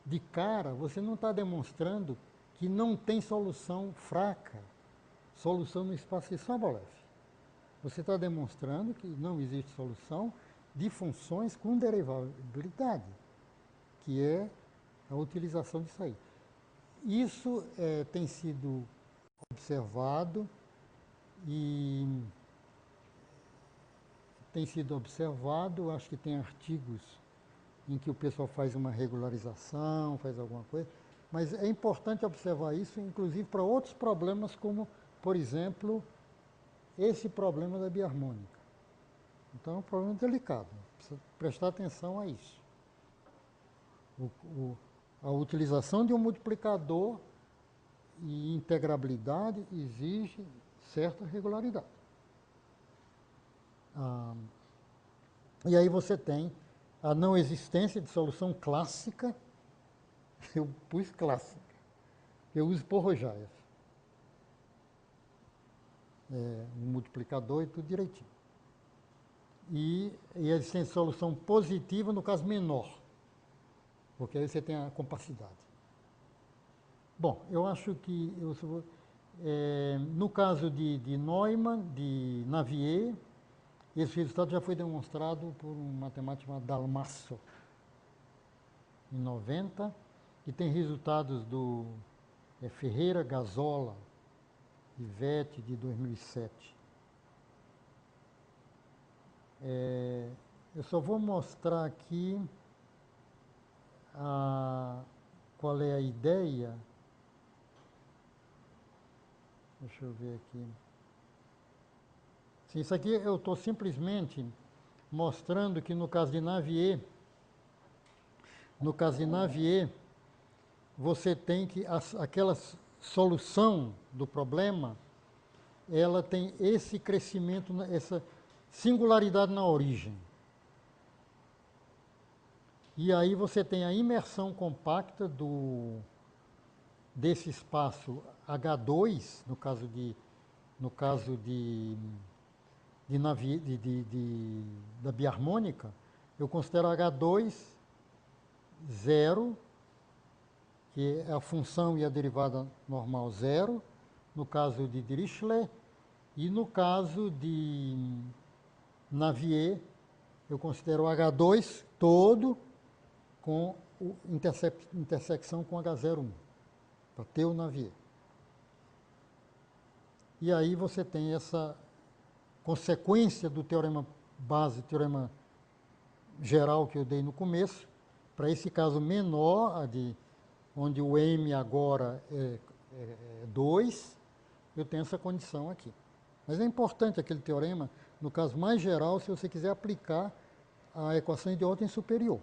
de cara, você não está demonstrando que não tem solução fraca, solução no espaço de Sobolev. Você está demonstrando que não existe solução de funções com derivabilidade, que é a utilização disso aí. Isso tem sido observado acho que tem artigos em que o pessoal faz uma regularização, faz alguma coisa, mas é importante observar isso, inclusive para outros problemas, como, por exemplo, esse problema da biharmônica. Então é um problema delicado, precisa prestar atenção a isso. A utilização de um multiplicador e integrabilidade exige certa regularidade. E aí você tem a não existência de solução clássica, eu pus clássica, eu uso Porrojaev. Um multiplicador e tudo direitinho. E a existência de solução positiva no caso menor, porque aí você tem a compacidade. Bom, eu acho que, no caso de Neumann, de Navier, esse resultado já foi demonstrado por um matemático chamado Dalmasso, em 90, e tem resultados do Ferreira, Gazola e Vette, de 2007. Eu só vou mostrar aqui qual é a ideia. Deixa eu ver aqui. Sim, isso aqui eu estou simplesmente mostrando que no caso de Navier, você tem que aquela solução do problema, ela tem esse crescimento, essa singularidade na origem. E aí você tem a imersão compacta desse espaço H2, no caso da biharmônica, eu considero H2 zero, que é a função e a derivada normal zero, no caso de Dirichlet, e no caso de Navier, eu considero H2 todo com intersecção com H01, para ter o Navier. E aí você tem essa consequência do teorema base, teorema geral que eu dei no começo, para esse caso menor, onde o M agora é 2, eu tenho essa condição aqui. Mas é importante aquele teorema, no caso mais geral, se você quiser aplicar a equação de ordem superior,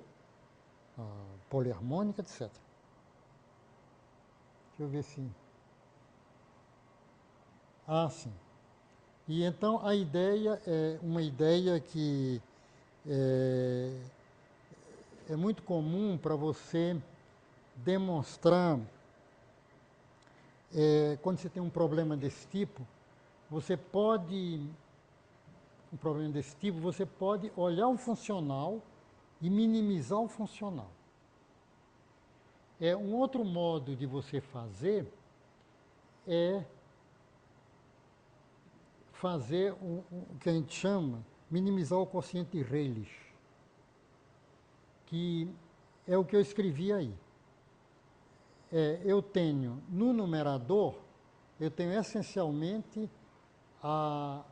a poliharmônica, etc. Deixa eu ver se... sim. E então a ideia é uma ideia que é muito comum para você demonstrar, quando você tem um problema desse tipo, você pode olhar o funcional e minimizar o funcional. Um outro modo de você fazer é fazer o que a gente chama minimizar o quociente de Rayleigh, que é o que eu escrevi aí. Eu tenho, no numerador, eu tenho essencialmente a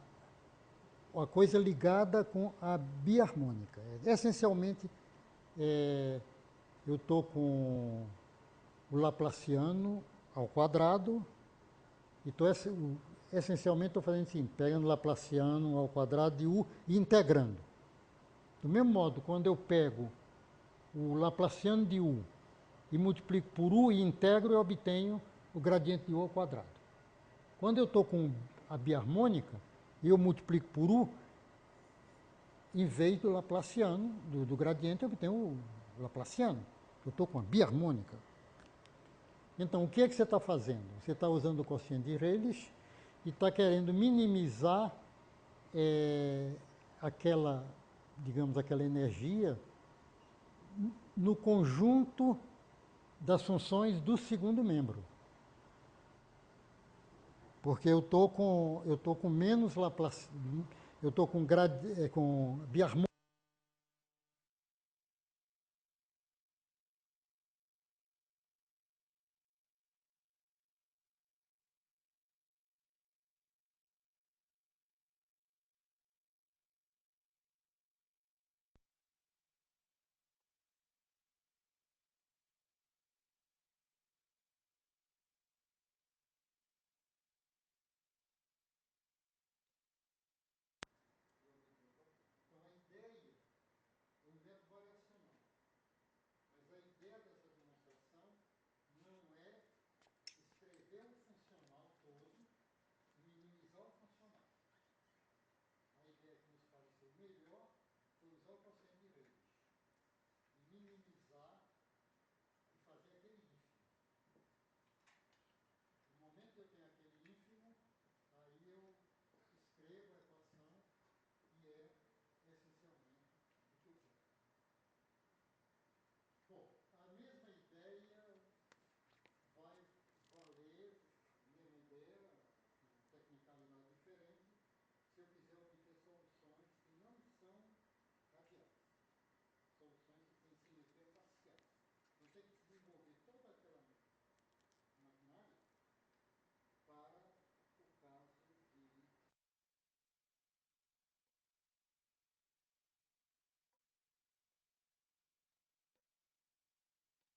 coisa ligada com a biharmônica. Essencialmente, eu estou com o Laplaciano ao quadrado, e essencialmente estou fazendo assim, pegando o Laplaciano ao quadrado de U e integrando. Do mesmo modo, quando eu pego o Laplaciano de U e multiplico por U e integro, eu obtenho o gradiente de U ao quadrado. Quando eu estou com a biharmônica, eu multiplico por U, em vez do Laplaciano, do gradiente, eu obtenho o Laplaciano. Eu estou com a biharmônica. Então, o que é que você está fazendo? Você está usando o quociente de Rayleigh e está querendo minimizar aquela energia no conjunto das funções do segundo membro. Porque eu estou com menos Laplaciano, eu estou com biharmônica.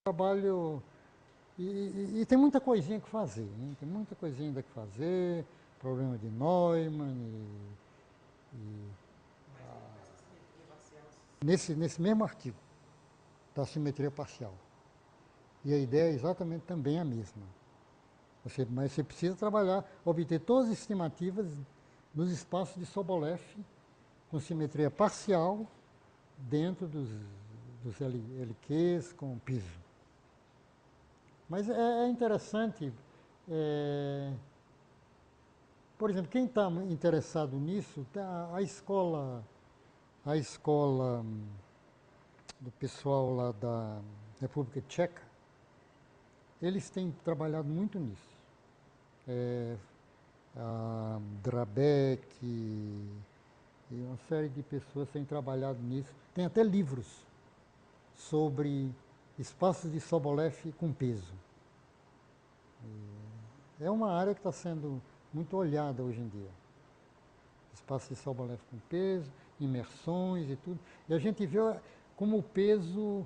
Trabalho e tem muita coisinha que fazer, hein? Tem muita coisinha ainda que fazer, problema de Neumann nesse mesmo artigo da simetria parcial. E a ideia é exatamente também a mesma. Mas você precisa trabalhar, obter todas as estimativas nos espaços de Sobolev com simetria parcial dentro dos LQs com piso. Mas é interessante, por exemplo, quem está interessado nisso, a escola do pessoal lá da República Tcheca, eles têm trabalhado muito nisso. A Drabek e uma série de pessoas têm trabalhado nisso. Tem até livros sobre espaços de Sobolev com peso. É uma área que está sendo muito olhada hoje em dia. Espaços de Sobolev com peso, imersões e tudo. E a gente vê como o peso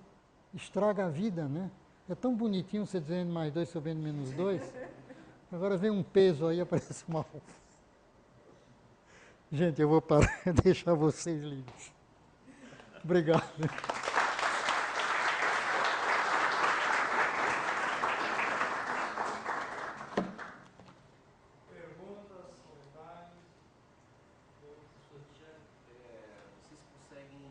estraga a vida, né? É tão bonitinho você dizer N+2 sobre N-2. Agora vem um peso aí, aparece uma alfa. Gente, eu vou parar e deixar vocês livres. Obrigado. Perguntas, comentários? Professor, vocês conseguem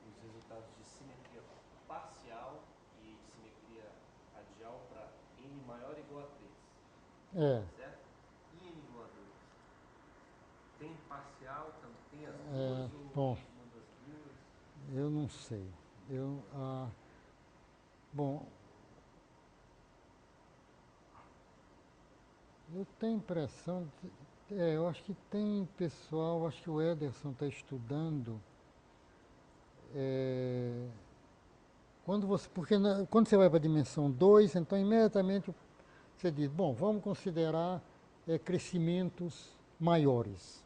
os resultados de simetria parcial e de simetria radial para n maior ou igual a 3, É. certo? E n igual a 2? Tem parcial, tem as duas ou Bom, uma das duas? eu não sei. Bom, eu tenho a impressão, eu acho que tem pessoal, acho que o Ederson está estudando, porque quando você vai para a dimensão 2, então imediatamente você diz, bom, vamos considerar crescimentos maiores.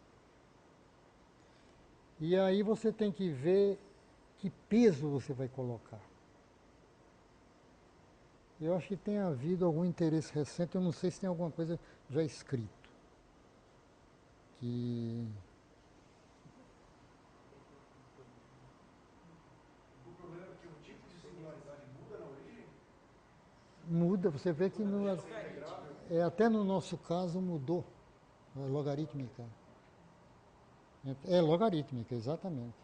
E aí você tem que ver que peso você vai colocar. Eu acho que tem havido algum interesse recente, eu não sei se tem alguma coisa já escrito. O problema é que o tipo de singularidade muda na origem? Muda, você vê que até no nosso caso mudou. É logarítmica. É logarítmica, exatamente.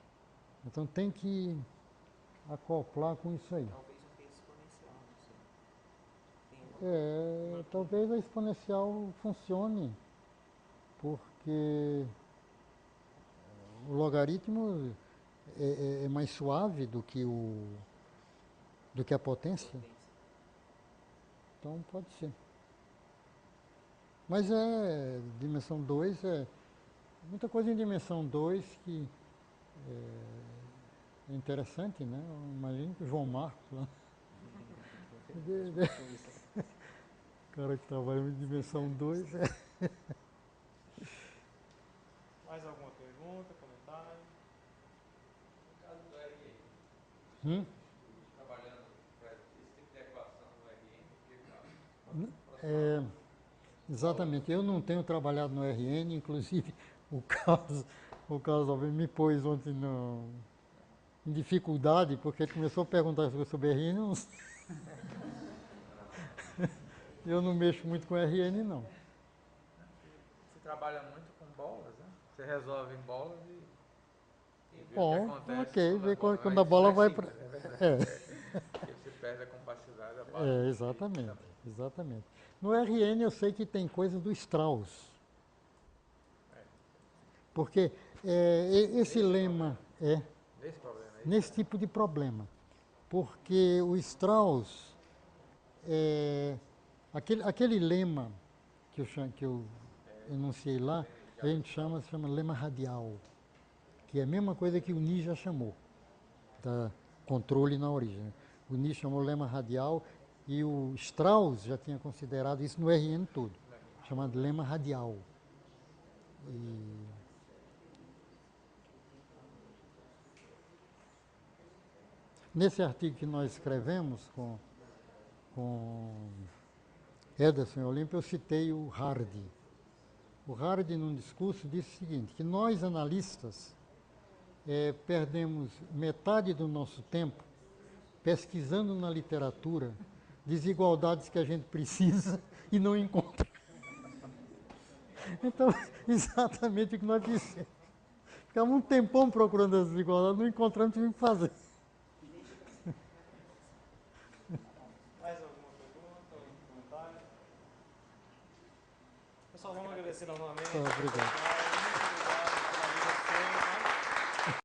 Então tem que acoplar com isso aí. Talvez um peso exponencial, não sei. Talvez a exponencial funcione, porque o logaritmo é mais suave do que a potência. Então pode ser. Mas dimensão 2 muita coisa em dimensão 2 que é interessante, né? Imagina que o João Marcos lá. O cara que trabalha em dimensão 2 Mais alguma pergunta, comentário? No caso do RN, trabalhando para esse tipo de equação no RN, Exatamente. Eu não tenho trabalhado no RN, inclusive o Carlos me pôs ontem em dificuldade, porque ele começou a perguntar sobre RN. Eu não mexo muito com RN, não. você trabalha muito com bolas, né? Você resolve em bolas e vê o que Bom, acontece ok, ver quando a Isso bola é vai simples, para. é verdade. Porque você perde a compacidade da base. Exatamente, exatamente. No RN eu sei que tem coisa do Strauss. Porque esse lema Nesse problema aí. nesse tipo de problema. Porque o Strauss, aquele lema que eu enunciei lá, a gente se chama lema radial, que é a mesma coisa que o Ni já chamou, da controle na origem. O Ni chamou lema radial e o Strauss já tinha considerado isso no RN todo, chamado lema radial. Nesse artigo que nós escrevemos com com Ederson e Olímpio, eu citei o Hardy. O Hardy, num discurso, disse o seguinte, que nós, analistas, perdemos metade do nosso tempo pesquisando na literatura desigualdades que a gente precisa e não encontra. Então, exatamente o que nós fizemos. Ficamos um tempão procurando as desigualdades, não encontramos, tivemos que fazer. Mais alguma pergunta, algum comentário? Pessoal, vamos agradecer novamente. Obrigado.